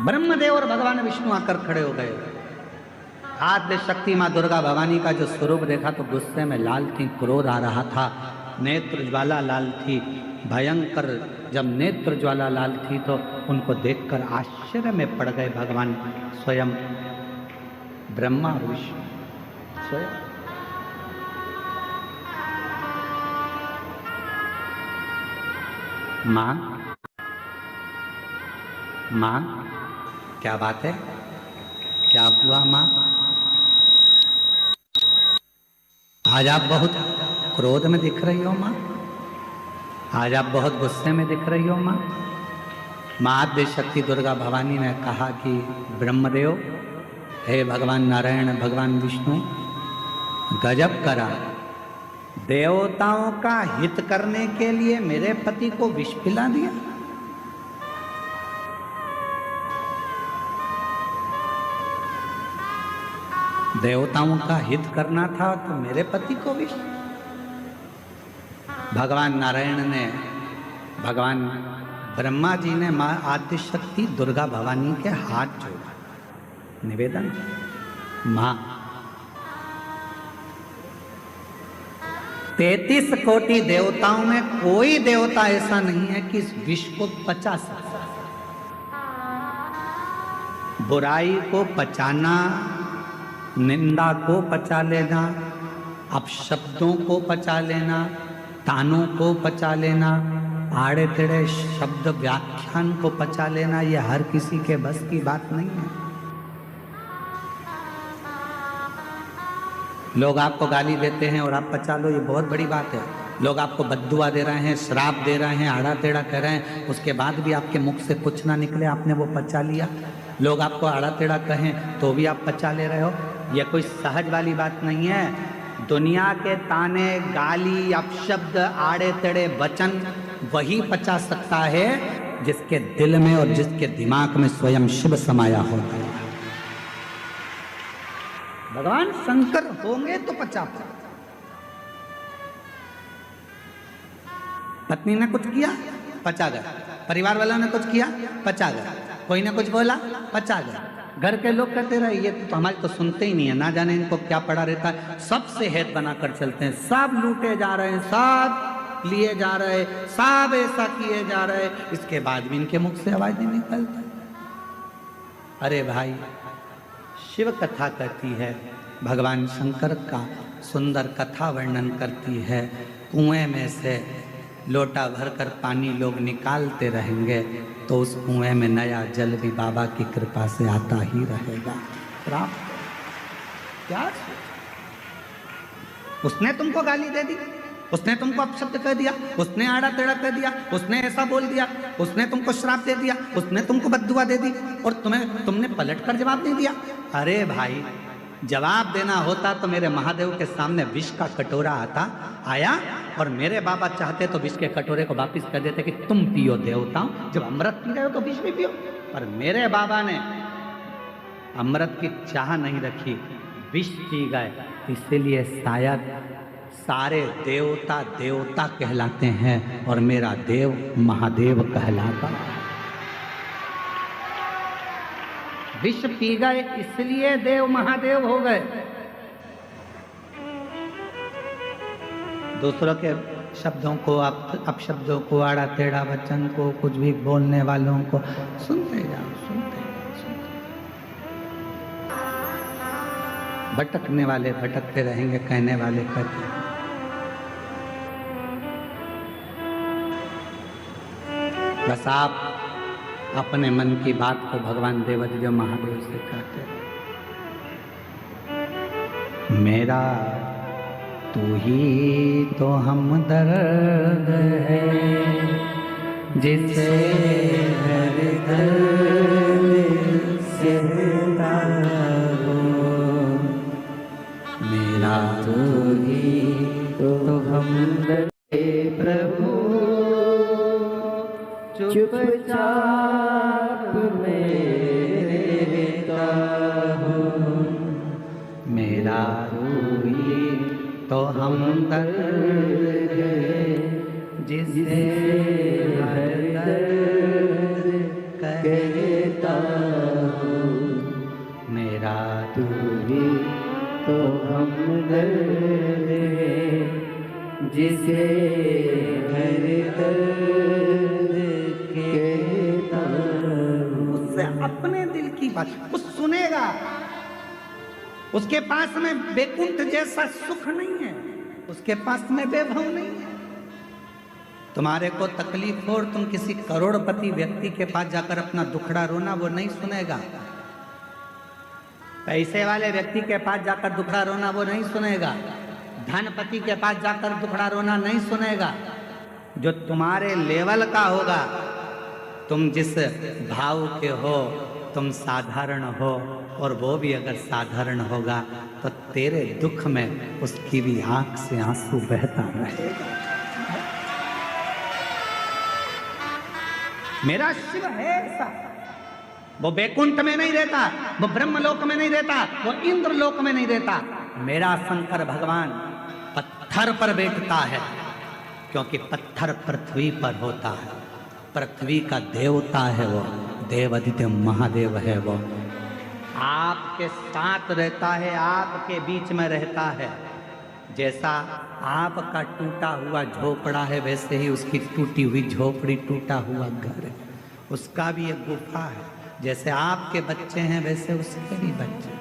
ब्रह्मदेव और भगवान विष्णु आकर खड़े हो गए। आद्य शक्ति मां दुर्गा भवानी का जो स्वरूप देखा तो गुस्से में लाल थी, क्रोध आ रहा था, नेत्र ज्वाला लाल थी, भयंकर। जब नेत्र ज्वाला लाल थी तो उनको देखकर आश्चर्य में पड़ गए भगवान स्वयं ब्रह्मा विष्णु स्वयं। मां मां क्या बात है, क्या हुआ मां? आज आप बहुत क्रोध में दिख रही हो मां, आज आप बहुत गुस्से में दिख रही हो मां। मां आद्य शक्ति दुर्गा भवानी ने कहा कि ब्रह्मदेव, हे भगवान नारायण, भगवान विष्णु, गजब करा, देवताओं का हित करने के लिए मेरे पति को विष पिला दिया। देवताओं का हित करना था तो मेरे पति को विष। भगवान नारायण ने, भगवान ब्रह्मा जी ने मां आद्य शक्ति दुर्गा भवानी के हाथ जोड़ा, निवेदन, मां 33 कोटि देवताओं में कोई देवता ऐसा नहीं है कि इस विष को पचा सकता। बुराई को पचाना, निंदा को पचा लेना, अपशब्दों को पचा लेना, तानों को पचा लेना, आड़े टेढ़े शब्द व्याख्यान को पचा लेना, यह हर किसी के बस की बात नहीं है। लोग आपको गाली देते हैं और आप पचा लो, ये बहुत बड़ी बात है। लोग आपको बद्दुआ दे रहे हैं, श्राप दे रहे हैं, आड़ा टेढ़ा कह रहे हैं, उसके बाद भी आपके मुख से कुछ ना निकले, आपने वो पचा लिया। लोग आपको आड़ा टेढ़ा कहें तो भी आप पचा ले रहे हो, यह कोई सहज वाली बात नहीं है। दुनिया के ताने, गाली, अपशब्द, आड़े टेढ़े वचन वही पचा सकता है जिसके दिल में और जिसके दिमाग में स्वयं शिव समाया होता है। भगवान शंकर होंगे तो पचा पाए। पत्नी ने कुछ किया, पचा गया। परिवार वालों ने कुछ किया, पचा गया। कोई ने कुछ बोला, पचा गया। घर के लोग कहते रहे ये तो हमारे तो सुनते ही नहीं है, ना जाने इनको क्या पड़ा रहता है, सबसे हेत बनाकर चलते हैं, सब लूटे जा रहे हैं, सब लिए जा रहे, सब ऐसा किए जा रहे, इसके बाद भी इनके मुख से आवाज नहीं निकलता। अरे भाई, शिव कथा कहती है, भगवान शंकर का सुंदर कथा वर्णन करती है। कुएं में से लोटा भरकर पानी लोग निकालते रहेंगे तो उस कुएं में नया जल भी बाबा की कृपा से आता ही रहेगा। प्राप्त क्या? उसने तुमको गाली दे दी, उसने तुमको अपशब्द कह दिया, उसने आड़ा टेढ़ा कह दिया, उसने ऐसा बोल दिया, उसने तुमको श्राप दे दिया, उसने तुमको बद्दुआ दे दी और तुमने पलट कर जवाब नहीं दिया। अरे भाई, जवाब देना होता तो मेरे महादेव के सामने विष का कटोरा आया और मेरे बाबा चाहते तो विष के कटोरे को वापिस कर देते कि तुम पियो देवताओं, जब अमृत पी रहे हो तो विष भी पियो। पर मेरे बाबा ने अमृत की चाह नहीं रखी, विष पी गए। इसीलिए शायद सारे देवता देवता कहलाते हैं और मेरा देव महादेव कहलाता। विष पी गए इसलिए देव महादेव हो गए। दूसरों के शब्दों को, अपशब्दों को, आड़ा टेढ़ा वचन को, कुछ भी बोलने वालों को सुनते जाओ, सुनते जाओ, सुनते। भटकने वाले भटकते रहेंगे, कहने वाले कहते हैं। बस आप अपने मन की बात को भगवान देवाधिदेव महादेव से कहते हैं। मेरा तू ही तो हमदर्द है, जिसे हर दर्द सहता हो, मेरा तो ही तो हमदर्द प्रभु, चुपचाप में रहता हो, मेरा तू ही तो हमदर्द है, जिसे हर दर्द कहता हूँ, मेरा तू ही तो हमदर्द है, जिसे हर दर्द कहता हूँ। उससे अपने दिल की बात वो सुनेगा। उसके पास में वैकुंठ जैसा सुख नहीं है, उसके पास में वैभव नहीं है। तुम्हारे को तकलीफ हो और तुम किसी करोड़पति व्यक्ति के पास जाकर अपना दुखड़ा रोना, वो नहीं सुनेगा। पैसे वाले व्यक्ति के पास जाकर दुखड़ा रोना वो नहीं सुनेगा। धनपति के पास जाकर दुखड़ा रोना नहीं सुनेगा। जो तुम्हारे लेवल का होगा, तुम जिस भाव के हो, तुम साधारण हो, और वो भी अगर साधारण होगा तो तेरे दुख में उसकी भी आंख से आंसू बहता रहेगा। मेरा शिव है ऐसा, वो बैकुंठ में नहीं रहता, वो ब्रह्मलोक में नहीं रहता, वो इंद्रलोक में नहीं रहता। मेरा शंकर भगवान पत्थर पर बैठता है, क्योंकि पत्थर पृथ्वी पर होता है। पृथ्वी का देवता है वो, देवादित्य महादेव है वो। आपके साथ रहता है, आपके बीच में रहता है। जैसा आपका टूटा हुआ झोपड़ा है, वैसे ही उसकी टूटी हुई झोपड़ी, टूटा हुआ घर है। उसका भी एक गुफा है। जैसे आपके बच्चे हैं, वैसे उसके भी बच्चे।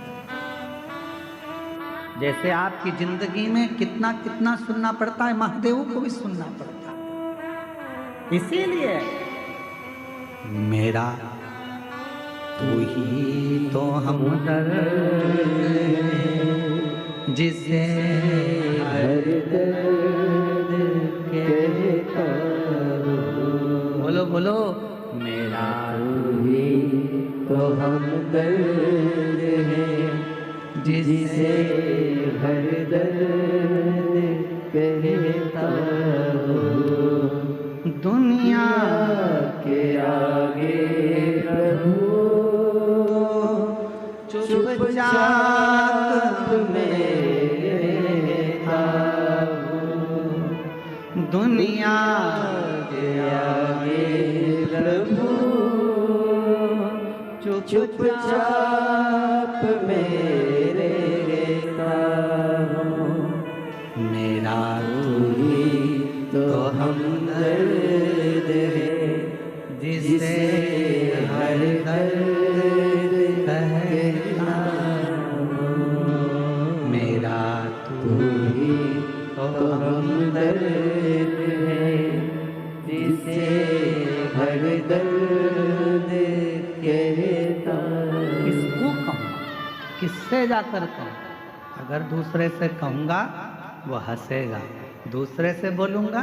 जैसे आपकी जिंदगी में कितना कितना सुनना पड़ता है, महादेव को भी सुनना पड़ता है। इसीलिए मेरा तू ही तो हमदर्द जिसे हर दर्द कहता हूँ, बोलो बोलो, मेरा तू ही तो हमदर्द है, जिसे हर दर्द कहता हूँ। दुनिया के आगे प्रभु चुपचाप में रहता हूँ, दुनिया के आगे प्रभु चुपचाप में रहता हूँ। मेरा तू ही तो हमदर्द है, जिसे हर दर्द कहता हूँ। मेरा तू ही तो हमदर्द है, जिसे हर दर्द कहता हूँ। किसको कहूँ, किससे जाकर कहूँ? अगर दूसरे से कहूँगा वो हंसेगा, दूसरे से बोलूँगा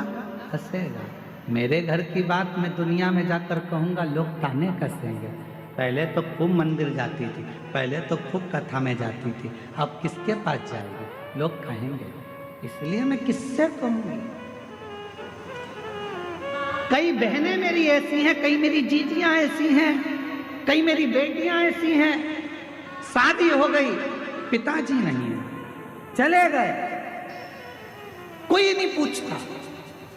हंसेगा। मेरे घर की बात मैं दुनिया में जाकर कहूँगा, लोग ताने कसेंगे। पहले तो खूब मंदिर जाती थी, पहले तो खूब कथा में जाती थी, अब किसके पास जाएगी? लोग कहेंगे। इसलिए मैं किससे कहूँगी? कई बहनें मेरी ऐसी हैं, कई मेरी जीजियाँ ऐसी हैं, कई मेरी बेटियाँ ऐसी हैं, शादी हो गई, पिताजी नहीं है, चले गए, कोई नहीं पूछता।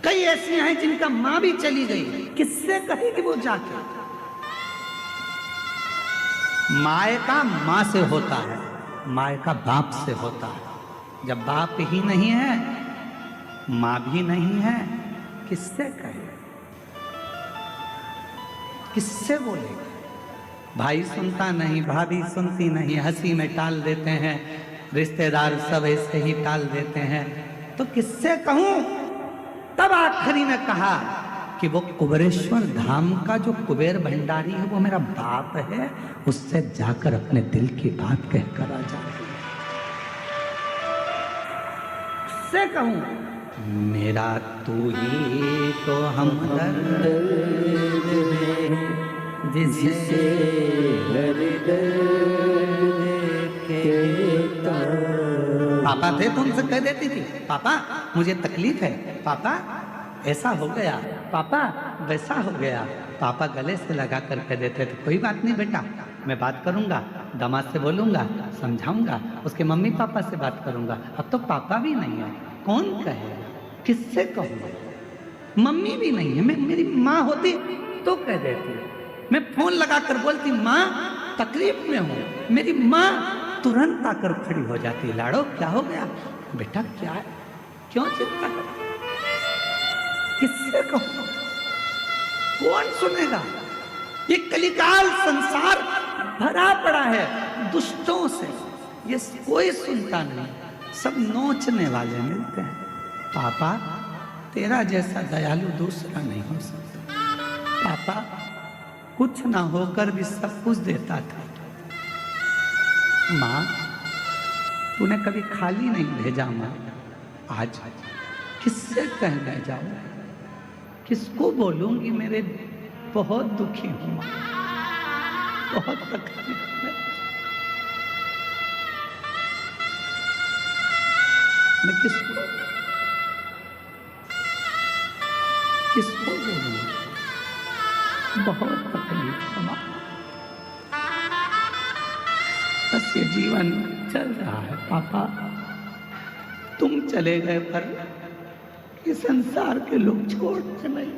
कई ऐसी हैं जिनका माँ भी चली गई, किससे कहेगी वो जाके? मायका माँ से होता है, मायका बाप से होता है। जब बाप ही नहीं है, माँ भी नहीं है, किससे कहे, किससे बोलेगा? भाई सुनता नहीं, भाभी सुनती नहीं, हंसी में टाल देते हैं, रिश्तेदार सब ऐसे ही टाल देते हैं, तो किससे कहूं? तब आखिरी में कहा कि वो कुबेरेश्वर धाम का जो कुबेर भंडारी है वो मेरा बाप है, उससे जाकर अपने दिल की बात कहकर आ जाए। किससे कहूं? मेरा तू ही तो हमदर्द है जिसे हर दर्द कहता। पापा थे तुमसे कह देती थी पापा मुझे तकलीफ है, पापा ऐसा हो गया, पापा वैसा हो गया। पापा गले से लगा कर कह देते थे कोई बात नहीं बेटा, मैं बात करूंगा, दामाद से बोलूंगा, समझाऊंगा, उसके मम्मी पापा से बात करूंगा। अब तो पापा भी नहीं है, कौन कहे, किससे कहूँ, मम्मी भी नहीं है। मैं मेरी माँ होती तो कह देती, मैं फोन लगा कर बोलती माँ तकलीफ में हूँ, मेरी माँ तुरंत आकर खड़ी हो जाती, लाड़ो क्या हो गया बेटा, क्या है, क्यों चिंता कर, किससे कहूँ, कौन सुनेगा। ये कलिकाल संसार भरा पड़ा है दुष्टों से, ये कोई सुनता नहीं, सब नोचने वाले मिलते हैं। पापा तेरा जैसा दयालु दूसरा नहीं हो सकता। पापा कुछ ना होकर भी सब कुछ देता था। माँ तूने कभी खाली नहीं भेजा माँ, आज किससे कहने जाऊं, किसको बोलूंगी, मेरे बहुत दुखी हूं माँ, बहुत तकलीफ में। मैं किसको बोलूं, बहुत तकलीफ है माँ। बस ये जीवन चल रहा है पापा, तुम चले गए पर ये संसार के लोग छोड़ते नहीं।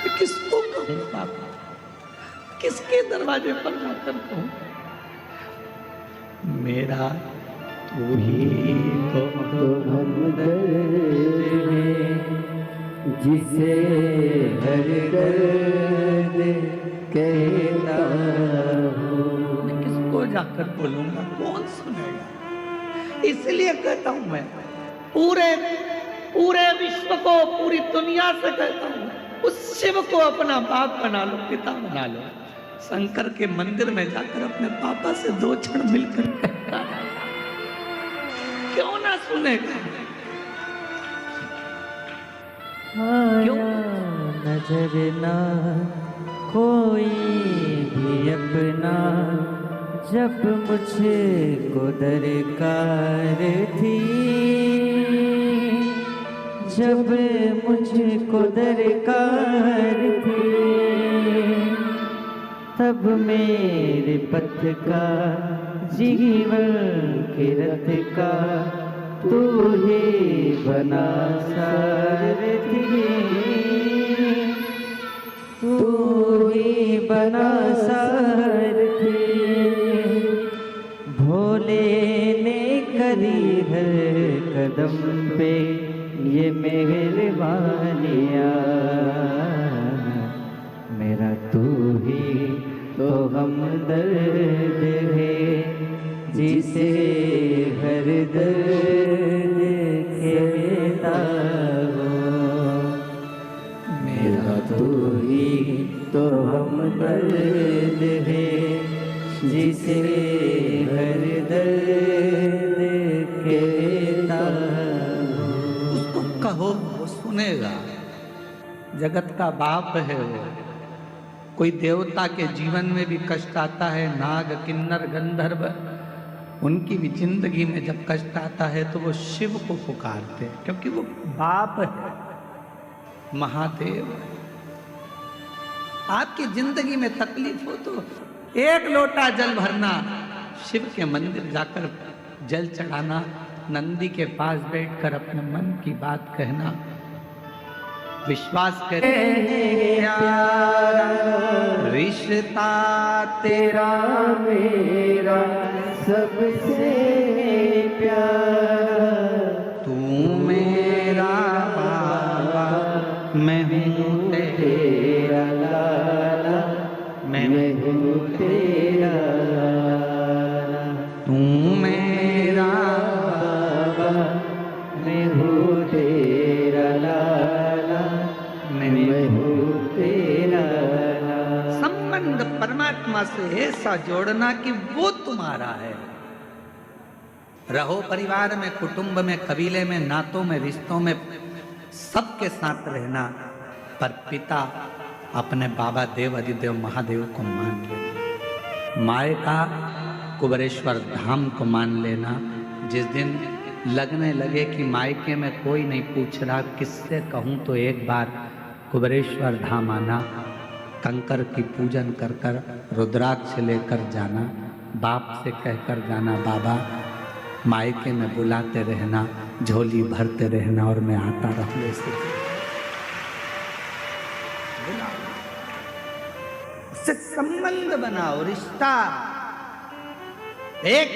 मैं किसको कहूँ पापा, किसके दरवाजे पर जाकर कहूँ, मेरा तू ही तो हमदर्द है जिसे हर दर्द कहता हूँ। मैं किसको जाकर बोलूंगा, कौन सुनेगा। इसलिए कहता हूं मैं पूरे विश्व को, पूरी दुनिया से कहता हूं, उस शिव को अपना बाप बना लो, पिता बना लो। शंकर के मंदिर में जाकर अपने पापा से 2 क्षण मिलकर कहता है, क्यों ना सुनेगा, क्यों नजर ना कोई भी अपना, जब मुझको दरकार थी, जब मुझको दरकार थी, तब मेरे पथ का जीवन के रथ का तू ही बना सारथी, तू ही बना सारथी। भोले ने करी हर कदम पे ये मेहरबानियाँ, मेरा तू ही तो हमदर्द है जिसे हर दर्द कहता हूँ। मेरा तू ही तो हमदर्द है जिसे हर दर्द कहता हूँ। उसको कहो वो सुनेगा, जगत का बाप है वो। कोई देवता के जीवन में भी कष्ट आता है, नाग किन्नर गंधर्व, उनकी भी जिंदगी में जब कष्ट आता है तो वो शिव को पुकारते हैं, क्योंकि वो बाप है, महादेव। आपकी जिंदगी में तकलीफ हो तो 1 लोटा जल भरना, शिव के मंदिर जाकर जल चढ़ाना, नंदी के पास बैठकर अपने मन की बात कहना, विश्वास करे रिश्ता तेरा मेरा सबसे प्यारा, तू मेरा बाबा मैं हूँ तेरा लाला, मैं हूँ तेरा लाला, तू मेरा बाबा मैं हूँ तेरा लाला, मैं हूँ तेरा लाला। संबंध परमात्मा से ऐसा जोड़ना कि वो तुम्हारा है, रहो परिवार में, कुटुंब में, कबीले में, नातों में, रिश्तों में, सबके साथ रहना, पर पिता अपने बाबा देव अधिदेव महादेव को मान लेना, माए का कुबेरेश्वर धाम को मान लेना। जिस दिन लगने लगे कि मायके में कोई नहीं पूछ रहा, किससे कहूँ, तो एक बार कुबेरेश्वर धाम आना, कंकर की पूजन कर कर रुद्राक्ष लेकर जाना, बाप से कहकर जाना, बाबा मायके में बुलाते रहना, झोली भरते रहना और मैं आता रहूँ। उससे संबंध बनाओ, रिश्ता एक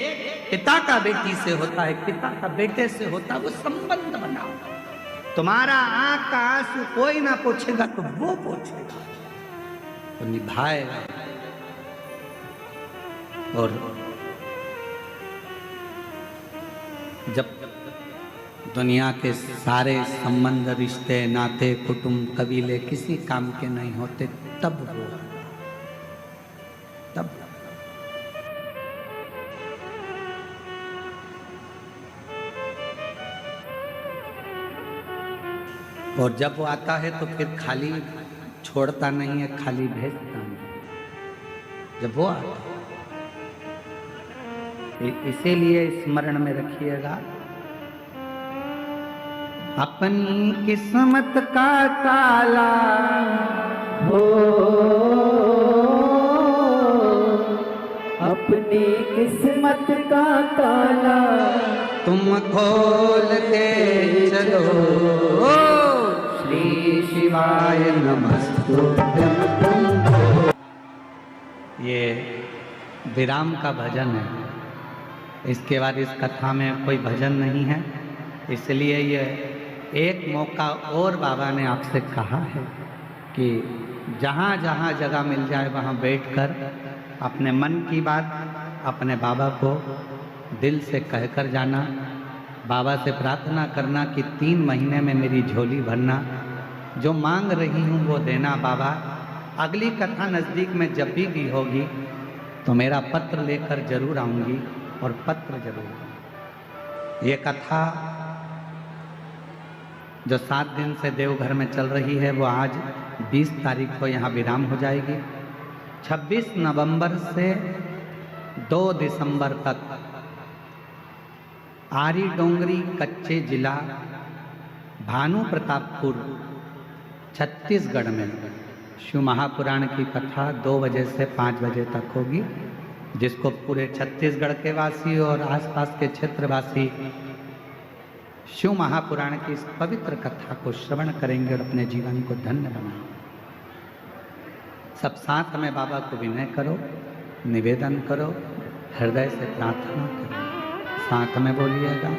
पिता का बेटी से होता है, पिता का बेटे से होता है, वो संबंध बनाओ। तुम्हारा आंख का आंसू कोई ना पूछेगा तो वो पूछेगा, तो निभाएगा। और जब दुनिया के सारे संबंध, रिश्ते, नाते, कुटुंब, कबीले किसी काम के नहीं होते, तब वो, तब और जब वो आता है तो फिर खाली छोड़ता नहीं है, खाली भेजता नहीं। जब वो आता है, इसीलिए स्मरण में रखिएगा, अपनी किस्मत का ताला हो, अपनी किस्मत का ताला तुम खोल के चलो, श्री शिवाय नमस्तुभ्यं। ये विराम का भजन है, इसके बाद इस कथा में कोई भजन नहीं है, इसलिए ये एक मौका और बाबा ने आपसे कहा है कि जहाँ जहाँ जगह मिल जाए वहाँ बैठकर अपने मन की बात अपने बाबा को दिल से कहकर जाना, बाबा से प्रार्थना करना कि 3 महीने में मेरी झोली भरना, जो मांग रही हूँ वो देना बाबा। अगली कथा नज़दीक में जब भी होगी तो मेरा पत्र लेकर जरूर आऊँगी और पत्र जरूर। ये कथा जो 7 दिन से देवघर में चल रही है वो आज 20 तारीख को यहाँ विराम हो जाएगी। 26 नवंबर से 2 दिसंबर तक आरी डोंगरी कच्चे जिला भानु प्रतापपुर छत्तीसगढ़ में शिव महापुराण की कथा 2 बजे से 5 बजे तक होगी, जिसको पूरे छत्तीसगढ़ के वासी और आसपास के क्षेत्रवासी शिव महापुराण की इस पवित्र कथा को श्रवण करेंगे और अपने जीवन को धन्य बनाएंगे। सब साथ में बाबा को विनय करो, निवेदन करो, हृदय से प्रार्थना करो, साथ में बोलिएगा।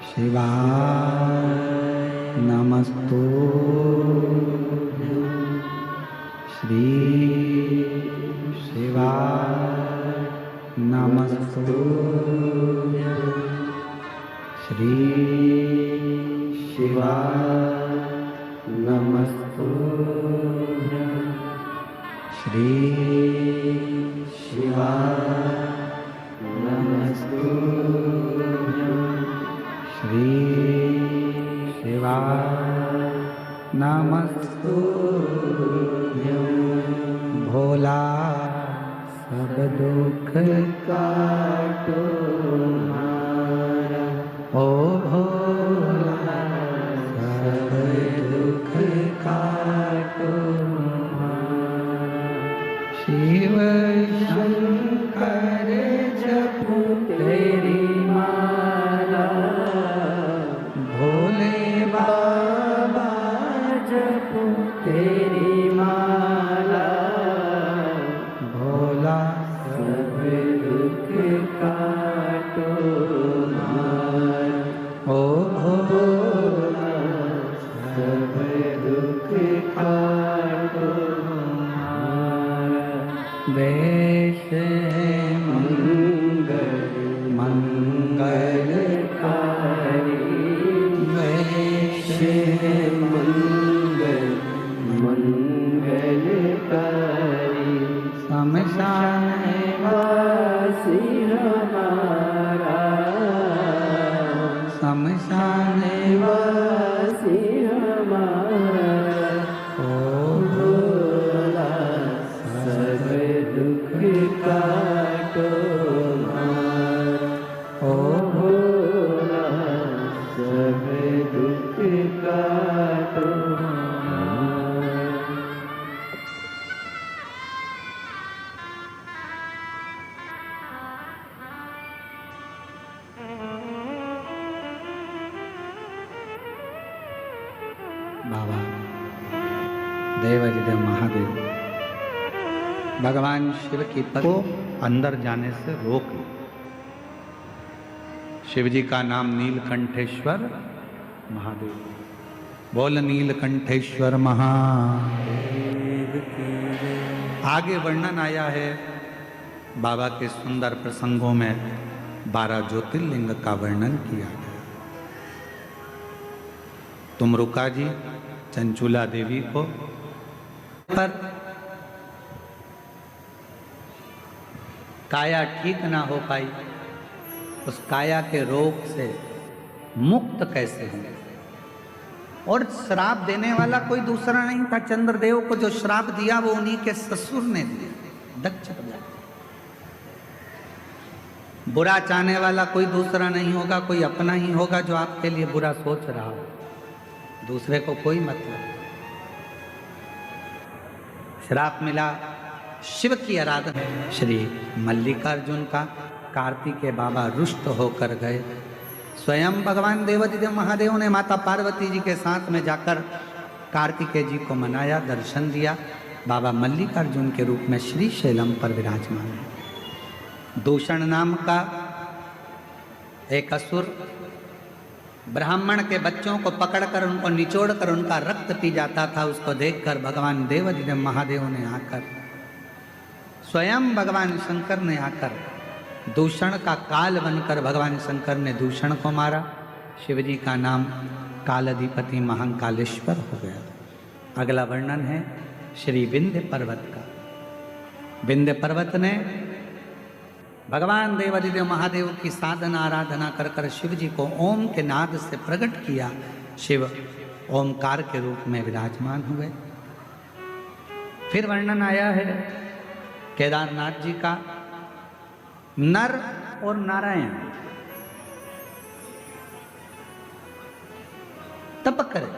शिवाय नमस्तुभ्यं, श्री शिवाय नमस्तुभ्यं, श्री शिवाय नमस्तुभ्यं, श्री शिवाय नमस्तुभ्यं, श्री शिवाय नमस्तुभ्यं। भोला सब दुख काटो हमारा, ओ भोला सब दुख काटो हमारा। शिव शंकर जपो तेरी माला, भोले बाबा जपो तेरी माला, भोला सब दुख काटो वेश मंगल मंगलकारी वेश मंगल मंगलकारी शमशान वासी हमारा शमशान वासी हमारा ओ भोला सब दुख काटो हमारा ओ भोला सब दुख काटो हमारा। बाबा देवाधिदेव महादेव भगवान शिव की पद को अंदर जाने से रोक लो। शिव जी का नाम नीलकंठेश्वर महादेव। बोल नीलकंठेश्वर महादेव की जय। आगे वर्णन आया है बाबा के सुंदर प्रसंगों में 12 ज्योतिर्लिंग का वर्णन किया गया। तुमरुका जी चंचूला देवी को पर काया ठीक ना हो पाई, उस काया के रोग से मुक्त कैसे होंगे? और श्राप देने वाला कोई दूसरा नहीं था। चंद्रदेव को जो श्राप दिया वो उन्हीं के ससुर ने दिया, दक्ष प्रजापति। बुरा चाहने वाला कोई दूसरा नहीं होगा, कोई अपना ही होगा जो आपके लिए बुरा सोच रहा हो। दूसरे को कोई मतलब नहीं। श्राप मिला शिव की आराधना। श्री मल्लिकार्जुन का कार्तिकेय बाबा रुष्ट होकर गए। स्वयं भगवान देवाधिदेव महादेव ने माता पार्वती जी के साथ में जाकर कार्तिकेय जी को मनाया, दर्शन दिया। बाबा मल्लिकार्जुन के रूप में श्री शैलम पर विराजमान है। दूषण नाम का एक असुर ब्राह्मण के बच्चों को पकड़कर उनको निचोड़कर उनका रक्त पी जाता था। उसको देखकर भगवान देवाधिदेव महादेव ने आकर, स्वयं भगवान शंकर ने आकर दूषण का काल बनकर भगवान शंकर ने दूषण को मारा। शिवजी का नाम कालाधिपति महाकालेश्वर हो गया। अगला वर्णन है श्री विंध्य पर्वत का। विंध्य पर्वत ने भगवान देवाधिदेव महादेव की साधना आराधना कर कर शिव जी को ओम के नाद से प्रकट किया। शिव ओमकार के रूप में विराजमान हुए। फिर वर्णन आया है केदारनाथ जी का। नर और नारायण तप करे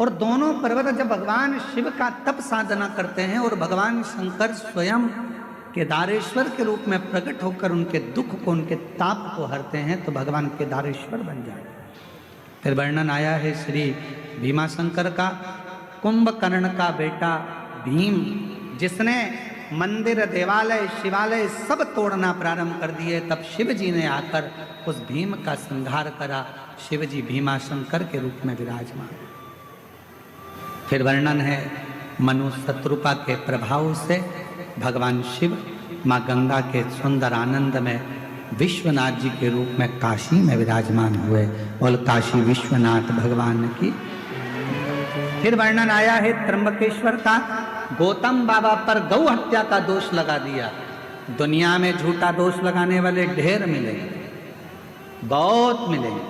और दोनों पर्वत जब भगवान शिव का तप साधना करते हैं और भगवान शंकर स्वयं केदारेश्वर के रूप में प्रकट होकर उनके दुख को, उनके ताप को हरते हैं, तो भगवान केदारेश्वर बन जाते। फिर वर्णन आया है श्री भीमाशंकर का। कुंभकर्ण का बेटा भीम, जिसने मंदिर, देवालय, शिवालय सब तोड़ना प्रारंभ कर दिए, तब शिव जी ने आकर उस भीम का संहार करा। शिव जी भीमाशंकर के रूप में विराजमान। फिर वर्णन है मनु शत्रुपा के प्रभाव से भगवान शिव माँ गंगा के सुंदर आनंद में विश्वनाथ जी के रूप में काशी में विराजमान हुए। और काशी विश्वनाथ भगवान की। फिर वर्णन आया है त्र्यंबकेश्वर का। गौतम बाबा पर गौ हत्या का दोष लगा दिया। दुनिया में झूठा दोष लगाने वाले ढेर मिलेंगे, बहुत मिलेंगे।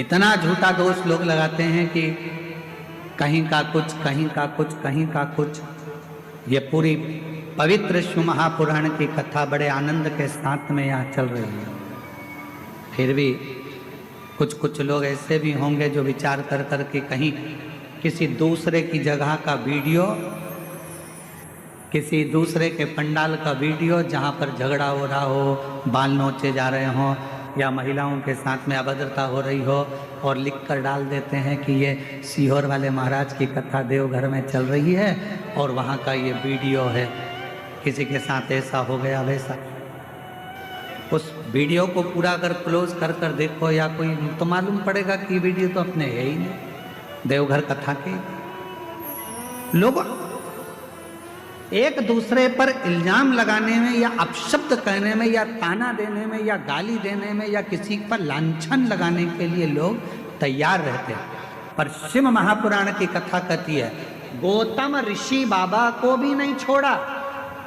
इतना झूठा दोष लोग लगाते हैं कि कहीं का कुछ, कहीं का कुछ, कहीं का कुछ। ये पूरी पवित्र शिव महापुराण की कथा बड़े आनंद के साथ में यहाँ चल रही है। फिर भी कुछ लोग ऐसे भी होंगे जो विचार कर कर के कहीं किसी दूसरे की जगह का वीडियो, किसी दूसरे के पंडाल का वीडियो जहाँ पर झगड़ा हो रहा हो, बाल नोचे जा रहे हों या महिलाओं के साथ में अभद्रता हो रही हो, और लिख कर डाल देते हैं कि ये सीहोर वाले महाराज की कथा देवघर में चल रही है और वहाँ का ये वीडियो है, किसी के साथ ऐसा हो गया वैसा। उस वीडियो को पूरा अगर क्लोज कर कर देखो या कोई, तो मालूम पड़ेगा कि वीडियो तो अपने है ही नहीं, देवघर कथा के। लोग एक दूसरे पर इल्जाम लगाने में या अपशब्द कहने में या ताना देने में या गाली देने में या किसी पर लांछन लगाने के लिए लोग तैयार रहते हैं। पर शिव महापुराण की कथा कहती है गौतम ऋषि बाबा को भी नहीं छोड़ा।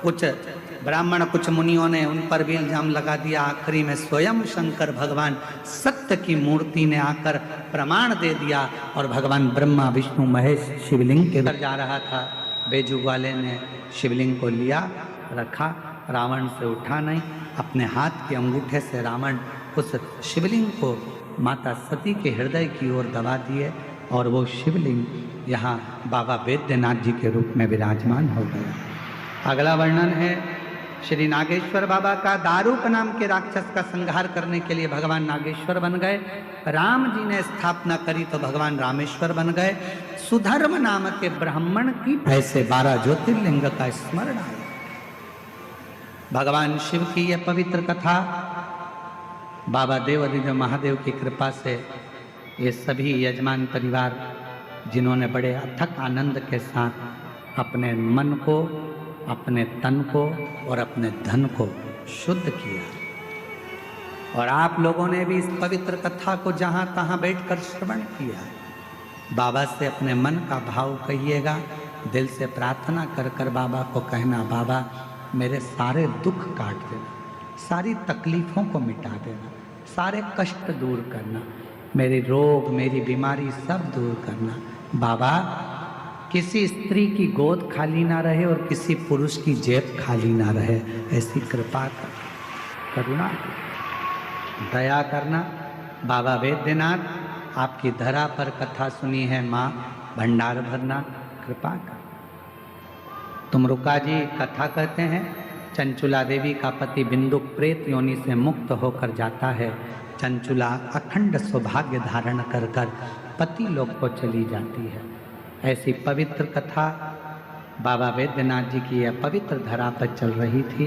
कुछ ब्राह्मण कुछ मुनियों ने उन पर भी इल्जाम लगा दिया। आखिरी में स्वयं शंकर भगवान सत्य की मूर्ति ने आकर प्रमाण दे दिया और भगवान ब्रह्मा विष्णु महेश शिवलिंग के अंदर जा रहा था। बेजू वाले ने शिवलिंग को लिया, रखा, रावण से उठा नहीं। अपने हाथ के अंगूठे से रावण उस शिवलिंग को माता सती के हृदय की ओर दबा दिए और वो शिवलिंग यहाँ बाबा वैद्यनाथ जी के रूप में विराजमान हो गया। अगला वर्णन है श्री नागेश्वर बाबा का। दारूक नाम के राक्षस का संहार करने के लिए भगवान नागेश्वर बन गए। राम जी ने स्थापना करी तो भगवान रामेश्वर बन गए। सुधर्म नाम के ब्राह्मण की ऐसे 12 ज्योतिर्लिंग का स्मरण आया। भगवान शिव की यह पवित्र कथा बाबा देवादिदेव महादेव की कृपा से ये सभी यजमान परिवार जिन्होंने बड़े अथक आनंद के साथ अपने मन को, अपने तन को और अपने धन को शुद्ध किया, और आप लोगों ने भी इस पवित्र कथा को जहाँ तहाँ बैठकर श्रवण किया। बाबा से अपने मन का भाव कहिएगा, दिल से प्रार्थना कर कर बाबा को कहना, बाबा मेरे सारे दुख काट देना, सारी तकलीफ़ों को मिटा देना, सारे कष्ट दूर करना, मेरी रोग मेरी बीमारी सब दूर करना। बाबा किसी स्त्री की गोद खाली ना रहे और किसी पुरुष की जेब खाली ना रहे, ऐसी कृपा कर, करुणा दया करना। बाबा वैद्यनाथ आपकी धरा पर कथा सुनी है, माँ भंडार भरना, कृपा कर। तुमरुका जी कथा कहते हैं चंचुला देवी का पति बिंदुक प्रेत योनि से मुक्त होकर जाता है। चंचुला अखंड सौभाग्य धारण कर कर पति लोक को चली जाती है। ऐसी पवित्र कथा बाबा वैद्यनाथ जी की यह पवित्र धरा पर चल रही थी।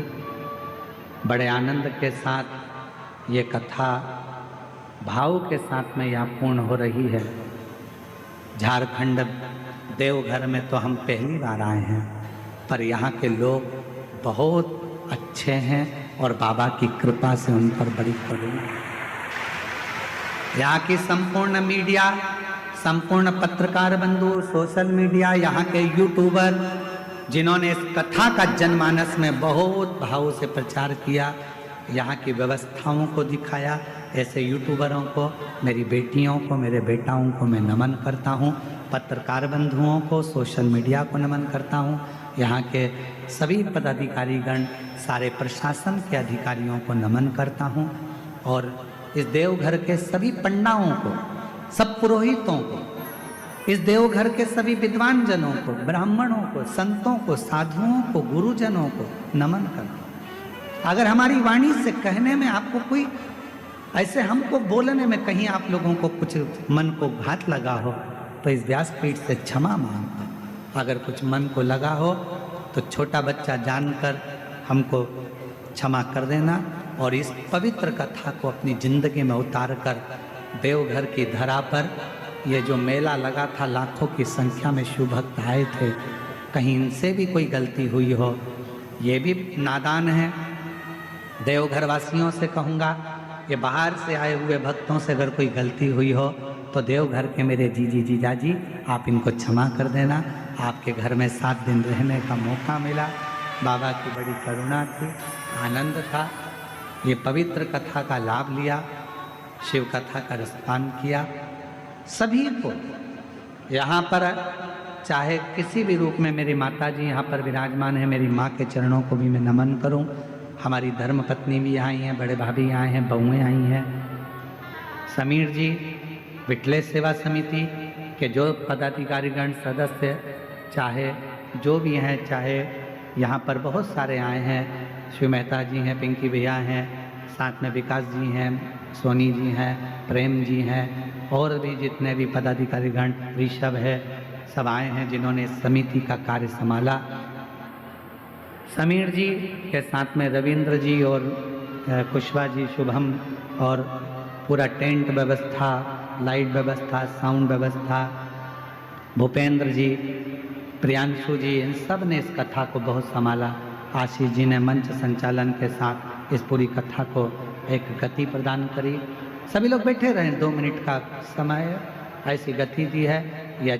बड़े आनंद के साथ ये कथा भाव के साथ में यहाँ पूर्ण हो रही है। झारखंड देवघर में तो हम पहली बार आए हैं, पर यहाँ के लोग बहुत अच्छे हैं और बाबा की कृपा से उन पर बड़ी करुणा। यहाँ की संपूर्ण मीडिया, संपूर्ण पत्रकार बंधु, सोशल मीडिया, यहाँ के यूट्यूबर जिन्होंने इस कथा का जनमानस में बहुत भाव से प्रचार किया, यहाँ की व्यवस्थाओं को दिखाया, ऐसे यूट्यूबरों को, मेरी बेटियों को, मेरे बेटाओं को मैं नमन करता हूँ। पत्रकार बंधुओं को, सोशल मीडिया को नमन करता हूँ। यहाँ के सभी पदाधिकारीगण, सारे प्रशासन के अधिकारियों को नमन करता हूँ। और इस देवघर के सभी पंडाओं को, सब पुरोहितों को, इस देवघर के सभी विद्वान जनों को, ब्राह्मणों को, संतों को, साधुओं को, गुरुजनों को नमन करता हूँ। अगर हमारी वाणी से कहने में आपको कोई ऐसे, हमको बोलने में कहीं आप लोगों को कुछ मन को घात लगा हो तो इस व्यासपीठ से क्षमा मांगता हूँ। अगर कुछ मन को लगा हो तो छोटा बच्चा जानकर हमको क्षमा कर देना और इस पवित्र कथा को अपनी जिंदगी में उतार कर देवघर की धरा पर ये जो मेला लगा था, लाखों की संख्या में शिव भक्त आए थे, कहीं इनसे भी कोई गलती हुई हो, ये भी नादान है। देवघर वासियों से कहूँगा, ये बाहर से आए हुए भक्तों से अगर कोई गलती हुई हो तो देवघर के मेरे जीजी जीजाजी आप इनको क्षमा कर देना। आपके घर में 7 दिन रहने का मौका मिला, बाबा की बड़ी करुणा थी, आनंद था। ये पवित्र कथा का लाभ लिया, शिव कथा का रसपान किया। सभी को यहाँ पर, चाहे किसी भी रूप में, मेरी माता जी यहाँ पर विराजमान है, मेरी माँ के चरणों को भी मैं नमन करूँ। हमारी धर्म पत्नी भी आई हैं, बड़े भाभी आए हैं, बहुएँ आई हैं। समीर जी, विठले सेवा समिति के जो पदाधिकारीगण, सदस्य, चाहे जो भी हैं, चाहे यहाँ पर बहुत सारे आए हैं, शिव मेहता जी हैं, पिंकी भैया हैं, साथ में विकास जी हैं, सोनी जी हैं, प्रेम जी हैं, और भी जितने भी पदाधिकारीगण, ऋषभ है, सब आए हैं जिन्होंने इस समिति का कार्य संभाला। समीर जी के साथ में रविंद्र जी और कुशवा जी, शुभम, और पूरा टेंट व्यवस्था, लाइट व्यवस्था, साउंड व्यवस्था, भूपेंद्र जी, प्रियांशु जी, इन सब ने इस कथा को बहुत संभाला। आशीष जी ने मंच संचालन के साथ इस पूरी कथा को एक गति प्रदान करी। सभी लोग बैठे रहे, 2 मिनट का समय ऐसी गति दी है।